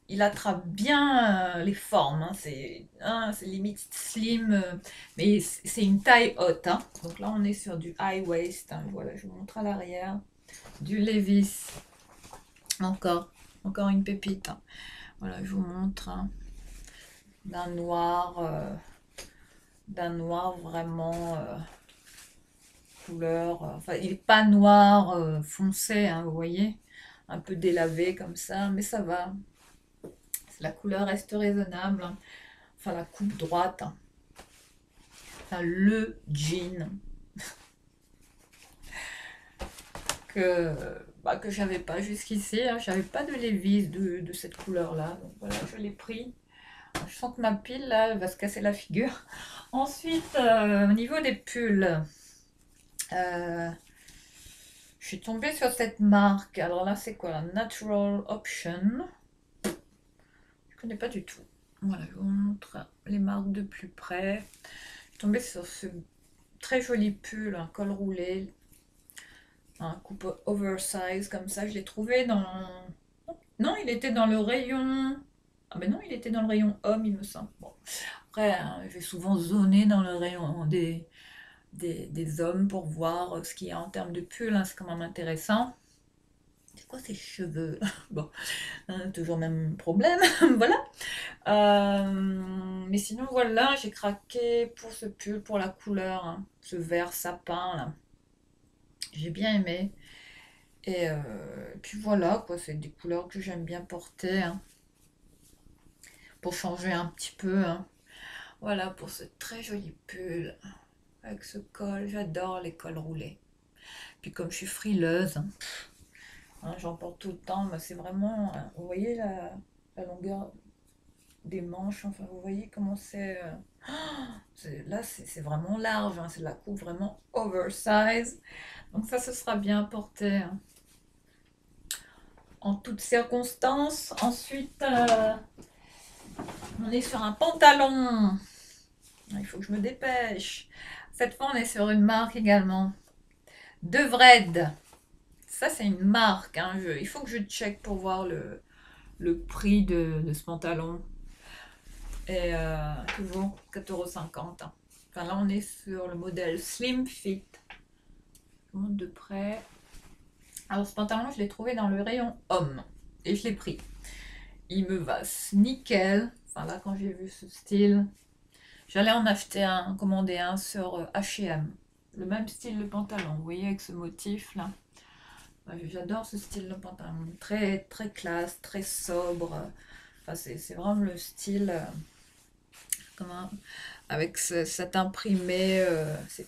il attrape bien les formes, hein. C'est limite slim, mais c'est une taille haute, hein. Donc là, on est sur du high waist, hein. Voilà, je vous montre à l'arrière. Du Levi's. Encore une pépite, hein. Voilà, je vous montre hein, d'un noir vraiment couleur. Enfin, il n'est pas noir foncé, hein, vous voyez, un peu délavé comme ça, mais ça va. La couleur reste raisonnable, hein. Enfin, la coupe droite, hein. Enfin, le jean que j'avais pas jusqu'ici, hein. J'avais pas de Levi's de cette couleur-là. Donc voilà, je l'ai pris. je sens que ma pile, là, elle va se casser la figure. Ensuite, au niveau des pulls, euh, je suis tombée sur cette marque. Alors là, c'est quoi? La Natural Option. Je connais pas du tout. Voilà, je vous montre les marques de plus près. Je suis tombée sur ce très joli pull, un col roulé, un coupe oversize comme ça. Je l'ai trouvé dans... Non, il était dans le rayon... Ah ben non, il était dans le rayon homme, il me semble. Bon. Après, hein, je vais souvent zoner dans le rayon des hommes pour voir ce qu'il y a en termes de pull, hein, c'est quand même intéressant. C'est quoi ces cheveux? Bon, hein, toujours même problème, voilà. Mais sinon, voilà, j'ai craqué pour ce pull, pour la couleur, hein, ce vert sapin, là. J'ai bien aimé. Et puis voilà, quoi, c'est des couleurs que j'aime bien porter, hein, pour changer un petit peu, hein. Voilà pour ce très joli pull avec ce col. J'adore les cols roulés. Puis comme je suis frileuse, hein, j'en porte tout le temps, bah, c'est vraiment... vous voyez la longueur des manches, enfin vous voyez comment c'est... là c'est vraiment large, hein, c'est de la coupe vraiment oversize. Donc ça, ce sera bien porté, hein, en toutes circonstances. Ensuite, on est sur un pantalon. Il faut que je me dépêche. Cette fois, on est sur une marque également. De Vred. Ça, c'est une marque, hein. Il faut que je check pour voir le prix de ce pantalon. Et toujours 4,50 €. Enfin, là, on est sur le modèle Slim Fit. Je montre de près. Alors, ce pantalon, je l'ai trouvé dans le rayon homme. Et je l'ai pris. Il me va nickel. Enfin, là, quand j'ai vu ce style, j'allais en acheter un, commander un sur H&M. Le même style de pantalon, vous voyez, avec ce motif là. J'adore ce style de pantalon. Très, très classe, très sobre. Enfin, c'est vraiment le style... comment, avec cet imprimé, ces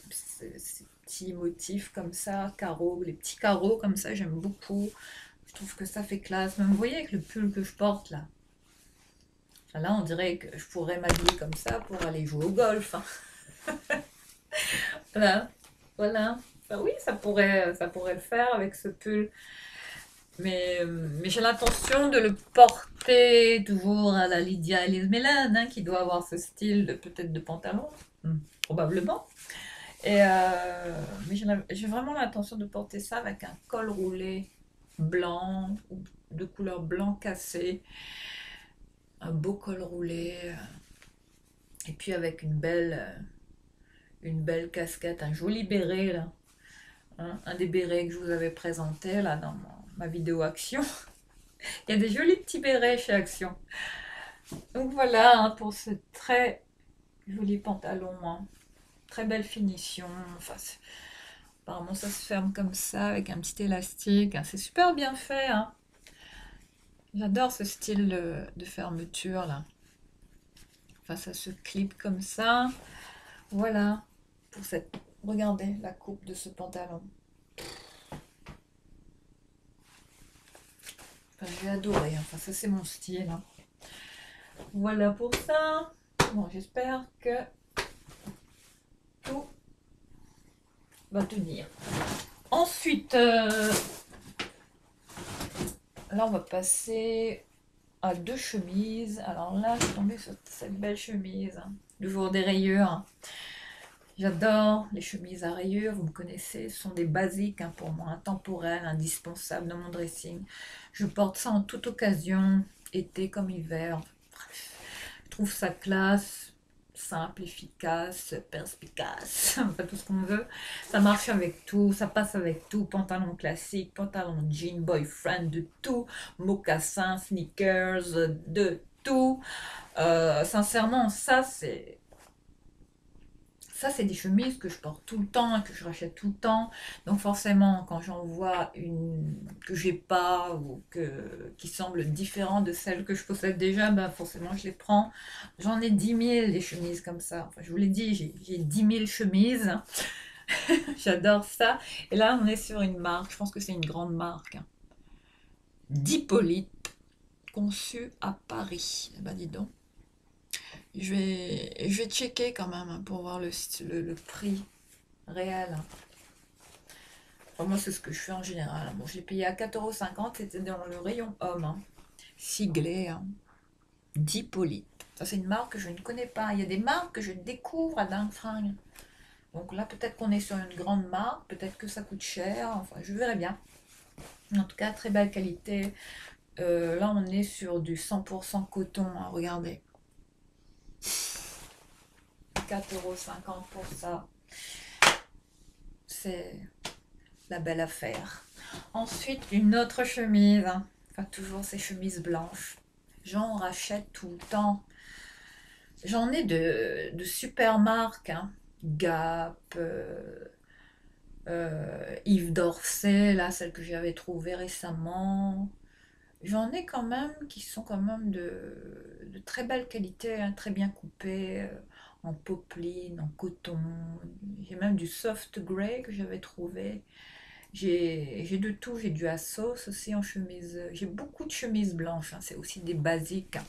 petits motifs comme ça, carreaux, les petits carreaux comme ça, j'aime beaucoup. Je trouve que ça fait classe. Même, vous voyez, avec le pull que je porte là. Enfin, là, on dirait que je pourrais m'habiller comme ça pour aller jouer au golf, hein. Voilà, voilà. Ben oui, ça pourrait le faire avec ce pull. Mais j'ai l'intention de le porter toujours à la Lydia Elise Mélane, hein, qui doit avoir ce style peut-être de pantalon, probablement. Et, mais j'ai vraiment l'intention de porter ça avec un col roulé blanc, ou de couleur blanc cassé, un beau col roulé, et puis avec une belle casquette, un joli béret là, hein, un des bérets que je vous avais présenté là dans ma vidéo Action. Il y a des jolis petits bérets chez Action. Donc voilà, hein, pour ce très joli pantalon, hein. Très belle finition. Enfin, apparemment ça se ferme comme ça avec un petit élastique, hein. C'est super bien fait, hein. J'adore ce style de fermeture là. Enfin, ça se clip comme ça. Voilà pour cette... Regardez la coupe de ce pantalon. Enfin, j'ai adoré. Enfin, ça c'est mon style, hein. Voilà pour ça. Bon, j'espère que tout va tenir. Ensuite, là on va passer à deux chemises. Alors là, je suis tombée sur cette belle chemise, hein, du jour des rayures, hein. J'adore les chemises à rayures, vous me connaissez, ce sont des basiques, hein, pour moi, intemporelles, indispensables dans mon dressing. Je porte ça en toute occasion, été comme hiver. Bref, je trouve ça classe, simple, efficace, perspicace, enfin tout ce qu'on veut. Ça marche avec tout, ça passe avec tout, pantalon classique, pantalon jean, boyfriend, de tout, mocassins, sneakers, de tout. Sincèrement, ça, c'est des chemises que je porte tout le temps, que je rachète tout le temps. Donc forcément, quand j'en vois une que j'ai pas ou qui semble différente de celle que je possède déjà, ben forcément je les prends. J'en ai 10 000 des chemises comme ça. Enfin, je vous l'ai dit, j'ai 10 000 chemises. J'adore ça. Et là, on est sur une marque, je pense que c'est une grande marque, hein, d'Hippolyte, conçue à Paris. Eh ben dis donc. Je vais checker quand même hein, pour voir le prix réel. Enfin, moi, c'est ce que je fais en général. Bon, j'ai payé à 4,50 €, c'était dans le rayon homme. Hein. Siglé, hein. Dippolyte. Ça, c'est une marque que je ne connais pas. Il y a des marques que je découvre à Dingue Fringue. Donc là, peut-être qu'on est sur une grande marque, peut-être que ça coûte cher. Enfin, je verrai bien. En tout cas, très belle qualité. Là, on est sur du 100% coton. Hein, regardez. 4,50 € pour ça. C'est la belle affaire. Ensuite, une autre chemise. Hein. Enfin, toujours ces chemises blanches. J'en rachète tout le temps. J'en ai de super marques. Hein. Gap, Yves Dorset, là, celle que j'avais trouvée récemment. J'en ai quand même qui sont quand même de très belle qualité, hein, très bien coupées, en popeline, en coton. J'ai même du soft grey que j'avais trouvé. J'ai de tout, j'ai du Assos aussi en chemise. J'ai beaucoup de chemises blanches, hein, c'est aussi des basiques. Hein.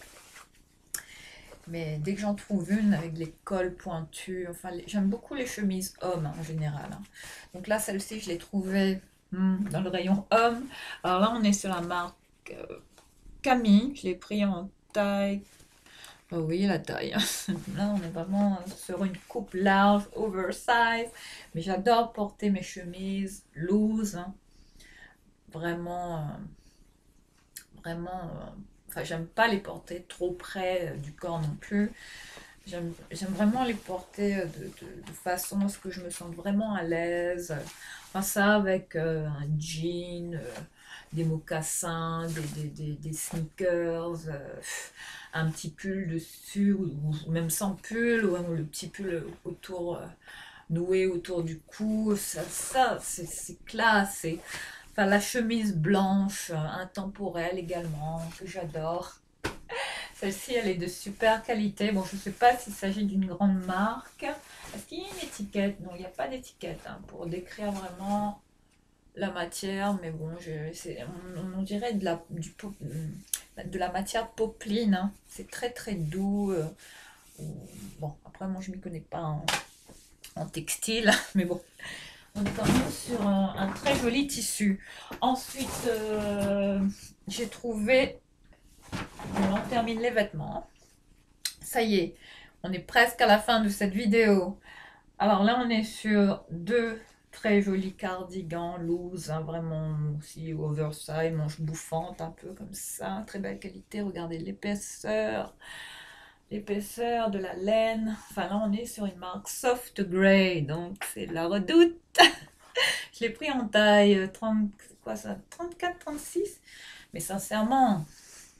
Mais dès que j'en trouve une avec les cols pointus, enfin j'aime beaucoup les chemises hommes hein, en général. Hein. Donc là, celle-ci, je l'ai trouvée dans le rayon homme. Alors là, on est sur la marque Camille, je l'ai pris en taille. Oh oui, la taille. Là, on est vraiment sur une coupe large, oversize. Mais j'adore porter mes chemises loose. Hein. Vraiment, vraiment. Enfin, j'aime pas les porter trop près du corps non plus. J'aime vraiment les porter de façon à ce que je me sente vraiment à l'aise. Enfin, ça avec un jean, des mocassins, des sneakers, un petit pull dessus, ou même sans pull, ou le petit pull autour, noué autour du cou. Ça c'est classe. Enfin, la chemise blanche, intemporelle également, que j'adore. Celle-ci, elle est de super qualité. Bon, je ne sais pas s'il s'agit d'une grande marque. Est-ce qu'il y a une étiquette? Non, il n'y a pas d'étiquette hein, pour décrire vraiment la matière. Mais bon, on dirait de la matière popeline. Hein. C'est très très doux. Bon, après, moi, je ne m'y connais pas en textile. Mais bon, on est quand même sur un très joli tissu. Ensuite, j'ai trouvé... On termine les vêtements. Ça y est, on est presque à la fin de cette vidéo. Alors là, on est sur deux très jolis cardigans loose, hein, vraiment aussi oversize, manches bouffantes, un peu comme ça, très belle qualité. Regardez l'épaisseur de la laine. Enfin là, on est sur une marque Soft Grey, donc c'est de la redoute. Je l'ai pris en taille 30, quoi ça, 34, 36. Mais sincèrement,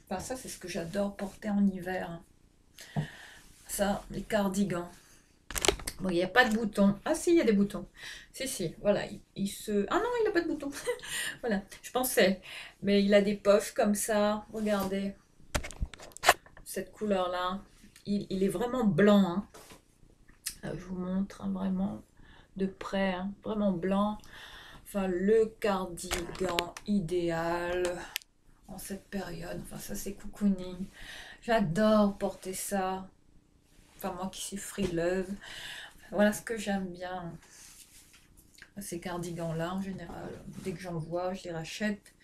enfin, ça c'est ce que j'adore porter en hiver. Hein. Ça, les cardigans. Bon, il n'y a pas de boutons. Ah si, il y a des boutons. Si, si, voilà. Il se... Ah non, il n'a pas de boutons. Voilà, je pensais. Mais il a des poches comme ça. Regardez. Cette couleur-là. Il est vraiment blanc. Hein. Là, je vous montre hein, vraiment de près. Hein. Vraiment blanc. Enfin, le cardigan idéal en cette période. Enfin, ça, c'est cocooning. J'adore porter ça. Enfin, moi qui suis frileuse. Voilà ce que j'aime bien. Ces cardigans-là, en général, dès que j'en vois, je les rachète.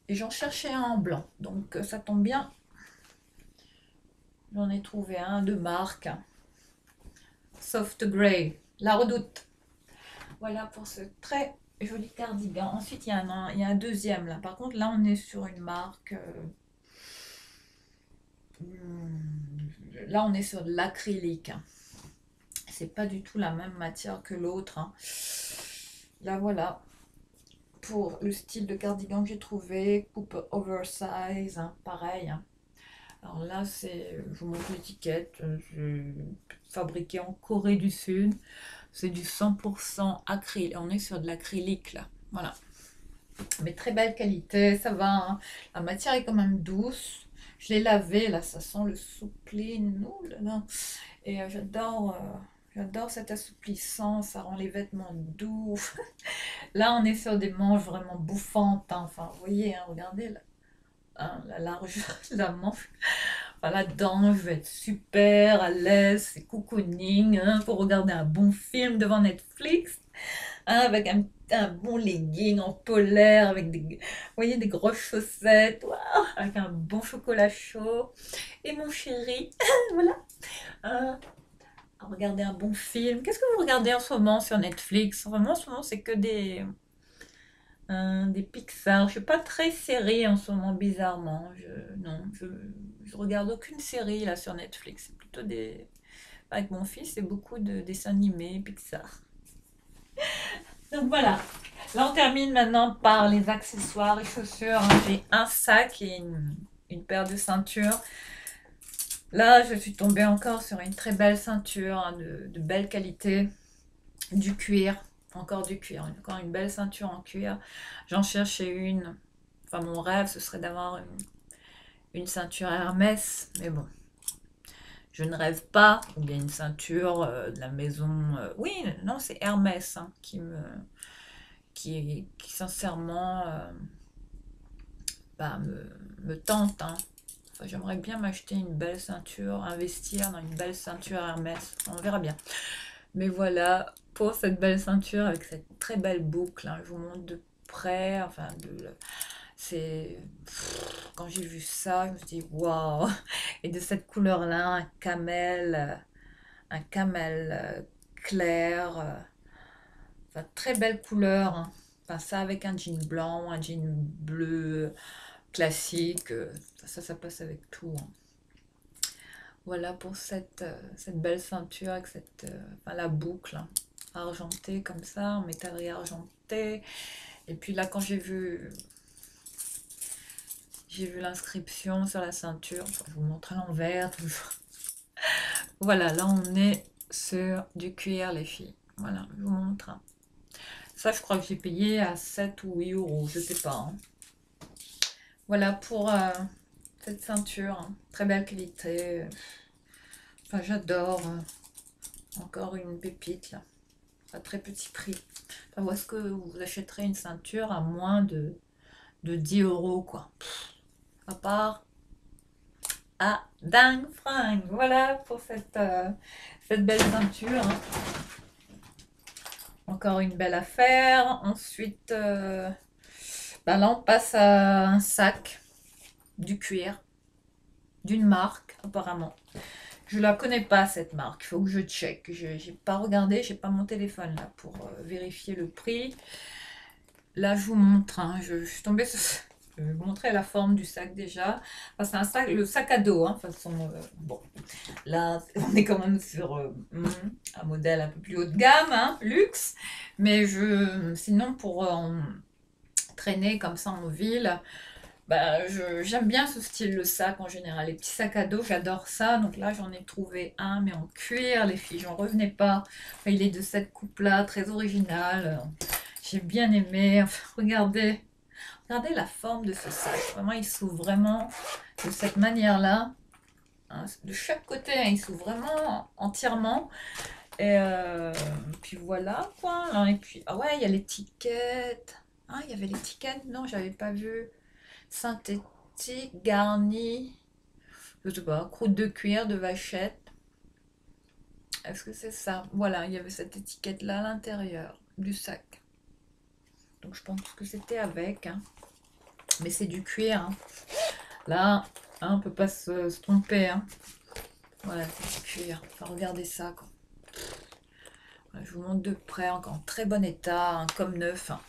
Et j'en cherchais un en blanc. Donc, ça tombe bien. J'en ai trouvé un de marque. Soft Grey. La Redoute. Voilà pour ce très joli cardigan. Ensuite, il y a un deuxième là. Par contre, là, on est sur une marque... là, on est sur de l'acrylique. C'est pas du tout la même matière que l'autre. Hein. Là, voilà. Pour le style de cardigan que j'ai trouvé. Coupe oversize. Hein, pareil. Hein. Alors là, je vous montre l'étiquette. Fabriqué en Corée du Sud. C'est du 100% acrylique. On est sur de l'acrylique là. Voilà. Mais très belle qualité. Ça va. Hein. La matière est quand même douce. Je l'ai lavé. Là, ça sent le soupline. Oh là là. Et j'adore cet assouplissant. Ça rend les vêtements doux. Là, on est sur des manches vraiment bouffantes. Hein. Enfin, vous voyez, hein, regardez là. Hein, la largeur de la manche. Enfin, là-dedans, je vais être super à l'aise, c'est cocooning, hein, pour regarder un bon film devant Netflix, hein, avec un bon legging en polaire, avec des, vous voyez, des grosses chaussettes, waouh, avec un bon chocolat chaud, et mon chéri, voilà, hein, à regarder un bon film. Qu'est-ce que vous regardez en ce moment sur Netflix? Vraiment, en ce moment, c'est que des Pixar. Je suis pas très série en ce moment, bizarrement. Non, je regarde aucune série là sur Netflix. C'est plutôt des... Avec mon fils, c'est beaucoup de dessins animés Pixar. Donc voilà. Là, on termine maintenant par les accessoires et chaussures, hein. J'ai un sac et une paire de ceintures. Là, je suis tombée encore sur une très belle ceinture, hein, de belle qualité, du cuir, encore du cuir, encore une belle ceinture en cuir. J'en cherchais une. Enfin, mon rêve, ce serait d'avoir une ceinture Hermès, mais bon, je ne rêve pas. Ou bien une ceinture de la maison. Oui, non, c'est Hermès, hein, qui sincèrement bah, me tente, hein. Enfin, j'aimerais bien m'acheter une belle ceinture, investir dans une belle ceinture Hermès. On verra bien. Mais voilà, pour cette belle ceinture avec cette très belle boucle, hein, je vous montre de près. Enfin, c'est quand j'ai vu ça, je me suis dit waouh! Et de cette couleur-là, un camel clair, enfin très belle couleur, hein. Enfin, ça avec un jean blanc, un jean bleu classique, ça passe avec tout, hein. Voilà pour cette belle ceinture avec enfin, la boucle, hein, argentée comme ça, en métallerie argentée. Et puis là, quand j'ai vu l'inscription sur la ceinture, je vous montre à l'envers toujours. Voilà, là on est sur du cuir les filles. Voilà, je vous montre, hein. Ça, je crois que j'ai payé à 7 ou 8 euros, je sais pas, hein. Voilà pour cette ceinture, hein. Très belle qualité. Enfin, j'adore. Encore une pépite là. À très petit prix. Enfin, où est-ce que vous achèterez une ceinture à moins de 10 euros, quoi? À part à dingue fringue. Voilà pour cette belle ceinture, hein. Encore une belle affaire. Ensuite, bah là, on passe à un sac, du cuir, d'une marque, apparemment. Je la connais pas, cette marque. Il faut que je check. Je n'ai pas regardé, j'ai pas mon téléphone là pour vérifier le prix. Là, je vous montre, hein, je suis tombée sur... Je vais vous montrer la forme du sac déjà. Enfin, c'est un sac, le sac à dos, hein, de toute façon. Bon, là, on est quand même sur un modèle un peu plus haut de gamme, hein, luxe. Mais sinon, pour traîner comme ça en ville, bah, j'aime bien ce style de sac en général. Les petits sacs à dos, j'adore ça. Donc là, j'en ai trouvé un, mais en cuir, les filles, j'en revenais pas. Enfin, il est de cette coupe-là, très original. J'ai bien aimé. Enfin, regardez la forme de ce sac. Vraiment, il s'ouvre vraiment de cette manière-là, hein. De chaque côté, hein, il s'ouvre vraiment entièrement. Et puis voilà quoi. Et puis, ah ouais, il y a l'étiquette. Ah, il y avait l'étiquette. Non, j'avais pas vu. Synthétique, garni. Je sais pas, croûte de cuir, de vachette. Est-ce que c'est ça? Voilà, il y avait cette étiquette-là à l'intérieur du sac. Donc je pense que c'était avec, hein. Mais c'est du cuir, hein. Là, hein, on peut pas se tromper, hein. Voilà, c'est du cuir. Enfin, regardez ça, quoi. Voilà, je vous montre de près, encore en très bon état, hein, comme neuf, hein.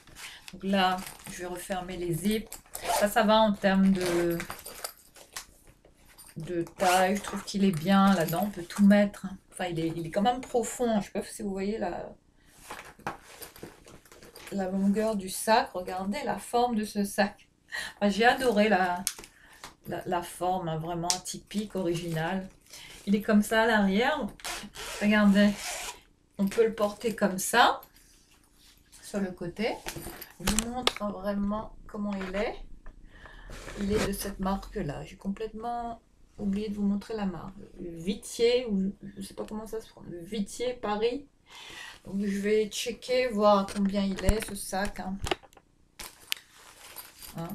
Donc là, je vais refermer les zips. Ça va en termes de taille. Je trouve qu'il est bien là-dedans. On peut tout mettre, hein. Enfin, il est quand même profond, hein. Je sais pas si vous voyez la longueur du sac. Regardez la forme de ce sac. Enfin, j'ai adoré la forme, hein, vraiment typique, originale. Il est comme ça à l'arrière. Regardez, on peut le porter comme ça, sur le côté. Je vous montre vraiment comment il est. Il est de cette marque-là. J'ai complètement oublié de vous montrer la marque. Le Vitier, ou je ne sais pas comment ça se prononce. Le Vitier Paris. Donc je vais checker, voir combien il est ce sac, hein. Hein.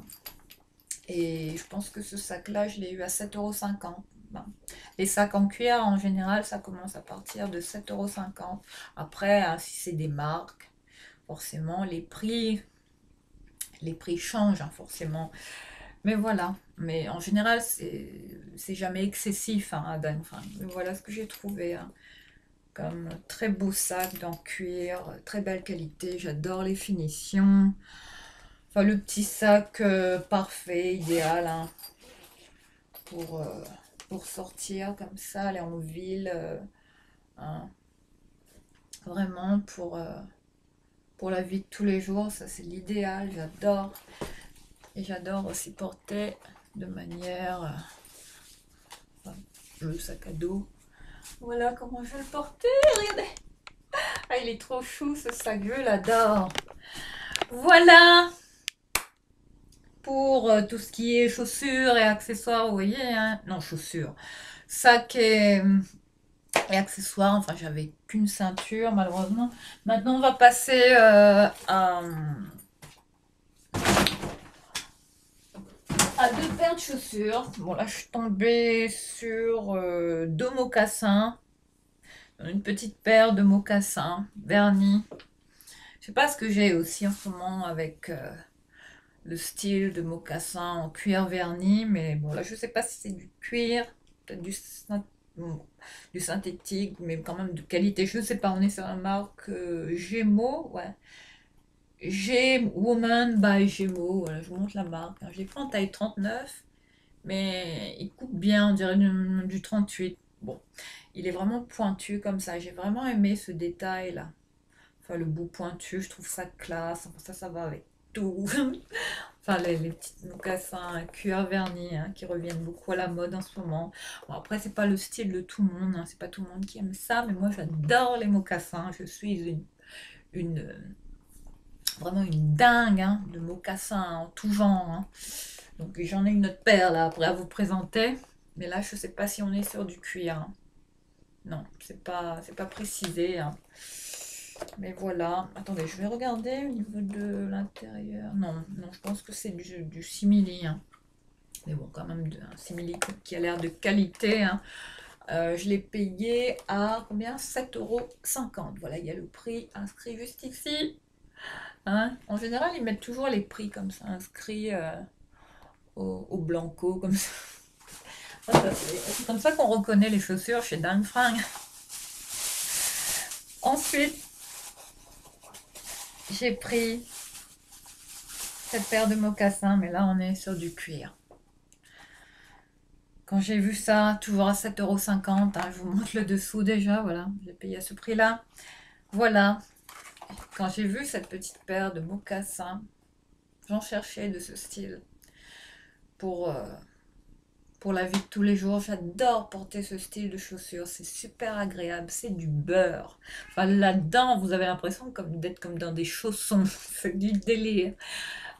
Et je pense que ce sac-là, je l'ai eu à 7,50 €. Ben, les sacs en cuir, en général, ça commence à partir de 7,50 €. Après, hein, si c'est des marques, forcément, les prix changent, hein, forcément. Mais voilà. Mais en général, c'est jamais excessif, hein, à Dangfang. Mais voilà ce que j'ai trouvé, hein, comme très beau sac en cuir, très belle qualité. J'adore les finitions. Enfin, le petit sac parfait, idéal, hein, pour, euh, pour sortir comme ça, aller en ville. Hein, vraiment pour la vie de tous les jours, ça c'est l'idéal. J'adore. Et j'adore aussi porter de manière enfin, le sac à dos. Voilà comment je vais le porter. Regardez. Ah, il est trop chou ce sac, je l'adore. Voilà pour tout ce qui est chaussures et accessoires, vous voyez, hein. Non, chaussures. Sac et accessoires, enfin j'avais qu'une ceinture malheureusement. Maintenant on va passer à deux paires de chaussures. Bon là je suis tombée sur deux mocassins. Une petite paire de mocassins vernis. Je sais pas ce que j'ai aussi en ce moment avec le style de mocassin en cuir verni, mais bon là je sais pas si c'est du cuir, peut-être bon, du synthétique, mais quand même de qualité. Je sais pas, on est sur la marque Gémeaux, ouais. Woman by Gémeaux, voilà, je vous montre la marque, hein. Je l'ai pris en taille 39, mais il coupe bien, on dirait du 38. Bon, il est vraiment pointu comme ça. J'ai vraiment aimé ce détail là. Enfin, le bout pointu, je trouve ça classe. Enfin, ça va avec tout. Enfin, les petits mocassins cuir vernis, hein, qui reviennent beaucoup à la mode en ce moment. Bon, après, c'est pas le style de tout le monde, hein. C'est pas tout le monde qui aime ça, mais moi, j'adore les mocassins. Je suis une vraiment une dingue, hein, de mocassins en tout genre, hein. Donc, j'en ai une autre paire là après à vous présenter. Mais là, je sais pas si on est sur du cuir, hein. Non, c'est pas précisé, hein. Mais voilà. Attendez, je vais regarder au niveau de l'intérieur. Non, non, je pense que c'est du simili, hein. Mais bon, quand même, un simili qui a l'air de qualité, hein. Je l'ai payé à combien? 7,50 €. Voilà, il y a le prix inscrit juste ici. Hein, en général, ils mettent toujours les prix comme ça, inscrits au blanco, comme ça. C'est comme ça qu'on reconnaît les chaussures chez Dangfang. Ensuite, j'ai pris cette paire de mocassins, mais là on est sur du cuir. Quand j'ai vu ça, toujours à 7,50 €, hein, je vous montre le dessous déjà, voilà, j'ai payé à ce prix-là. Voilà, quand j'ai vu cette petite paire de mocassins, j'en cherchais de ce style pour, euh, pour la vie de tous les jours. J'adore porter ce style de chaussures, c'est super agréable, c'est du beurre. Enfin, là-dedans, vous avez l'impression d'être comme dans des chaussons, c'est du délire.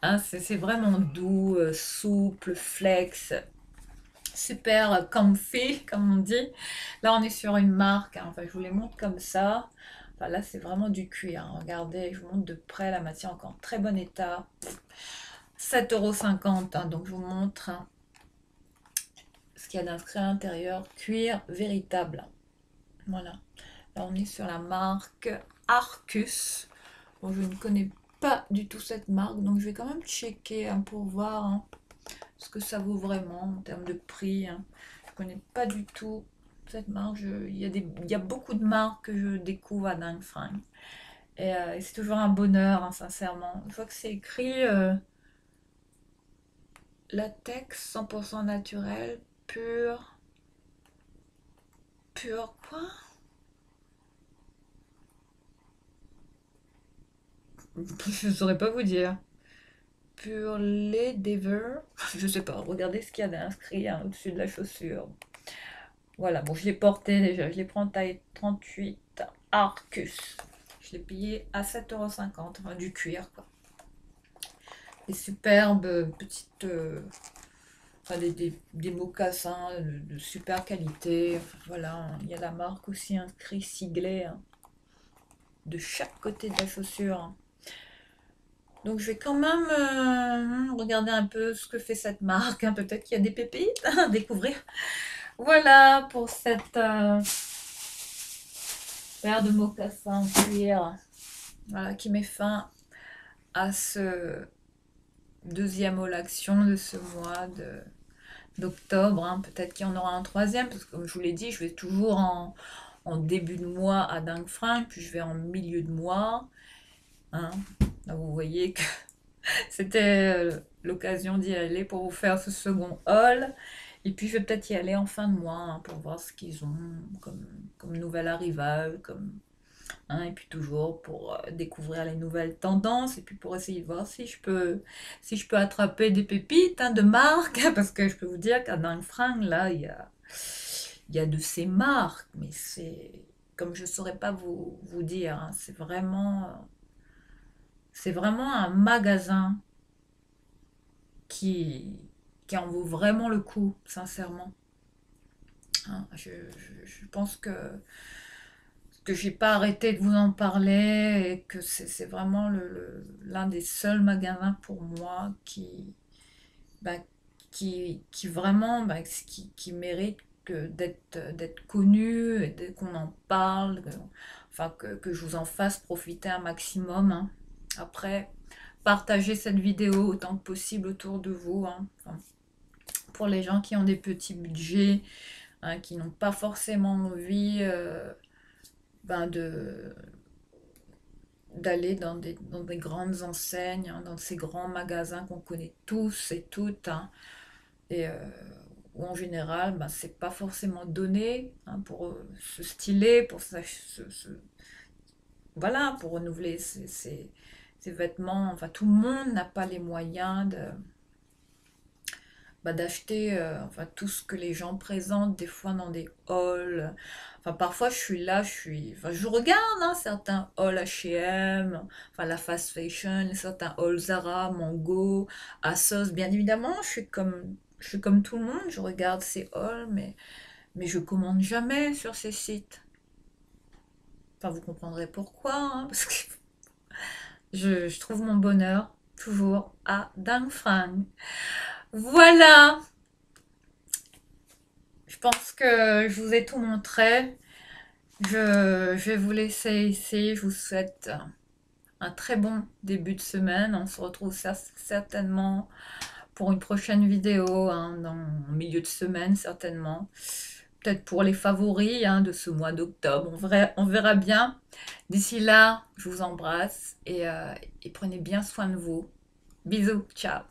Hein, c'est vraiment doux, souple, flex, super comfy, comme on dit. Là, on est sur une marque, hein, enfin, je vous les montre comme ça. Enfin, là, c'est vraiment du cuir, hein. Regardez, je vous montre de près la matière encore en très bon état. 7,50 €, hein, donc je vous montre, hein, ce qu'il y a d'inscrit à l'intérieur. Cuir véritable. Voilà. Là, on est sur la marque Arcus. Bon, je ne connais pas du tout cette marque, donc je vais quand même checker, hein, pour voir, hein, ce que ça vaut vraiment en termes de prix, hein. Je ne connais pas du tout cette marque. Il y a beaucoup de marques que je découvre à Dangfang. Et c'est toujours un bonheur, hein, sincèrement. Une fois que c'est écrit latex 100% naturel, pur. Pur quoi? Je ne saurais pas vous dire. Pur lait d'Ever. Je sais pas, regardez ce qu'il y a d'inscrit, hein, au-dessus de la chaussure. Voilà, bon, je l'ai porté déjà, je l'ai pris en taille 38 Arcus. Je l'ai payé à 7,50 €, enfin, du cuir, quoi. Des superbes petites, enfin, des mocassins de super qualité. Enfin, voilà, il y a la marque aussi inscrit siglée, hein, de chaque côté de la chaussure, hein. Donc je vais quand même regarder un peu ce que fait cette marque, hein. Peut-être qu'il y a des pépites à découvrir. Voilà pour cette paire de mocassins en cuir. Voilà, qui met fin à ce deuxième haul action de ce mois d'octobre. Hein. Peut-être qu'il y en aura un troisième, parce que comme je vous l'ai dit, je vais toujours en début de mois à Dingue Fringue, puis je vais en milieu de mois. Hein. Là, vous voyez que c'était l'occasion d'y aller pour vous faire ce second haul. Et puis je vais peut-être y aller en fin de mois hein, pour voir ce qu'ils ont comme nouvel arrivage, hein, et puis toujours pour découvrir les nouvelles tendances et puis pour essayer de voir si je peux attraper des pépites hein, de marque parce que je peux vous dire qu'à Dingue Fringue là il y a de ces marques mais c'est comme je saurais pas vous dire hein, c'est vraiment un magasin qui qui en vaut vraiment le coup sincèrement. Hein. Je pense que j'ai pas arrêté de vous en parler et que c'est vraiment l'un des seuls magasins pour moi bah, qui vraiment qui mérite d'être connu, et qu'on en parle, enfin que je vous en fasse profiter un maximum. Hein. Après, partagez cette vidéo autant que possible autour de vous. Hein. Enfin, pour les gens qui ont des petits budgets, hein, qui n'ont pas forcément envie ben d'aller dans des grandes enseignes, hein, dans ces grands magasins qu'on connaît tous et toutes, hein, et où en général, ben, c'est pas forcément donné hein, pour se styler, voilà, pour renouveler ses vêtements. Enfin, tout le monde n'a pas les moyens d'acheter enfin, tout ce que les gens présentent des fois dans des halls. Enfin, parfois je suis là, enfin, je regarde hein, certains halls H&M, enfin la fast fashion, certains halls Zara, Mango, ASOS. Bien évidemment, je suis comme tout le monde, je regarde ces halls, mais je commande jamais sur ces sites. Enfin, vous comprendrez pourquoi, hein, parce que je trouve mon bonheur toujours à Dingue Fringue. Voilà, je pense que je vous ai tout montré. Je vais vous laisser ici. Je vous souhaite un très bon début de semaine. On se retrouve certainement pour une prochaine vidéo, hein, dans le milieu de semaine certainement. Peut-être pour les favoris hein, de ce mois d'octobre. On verra bien. D'ici là, je vous embrasse et prenez bien soin de vous. Bisous, ciao.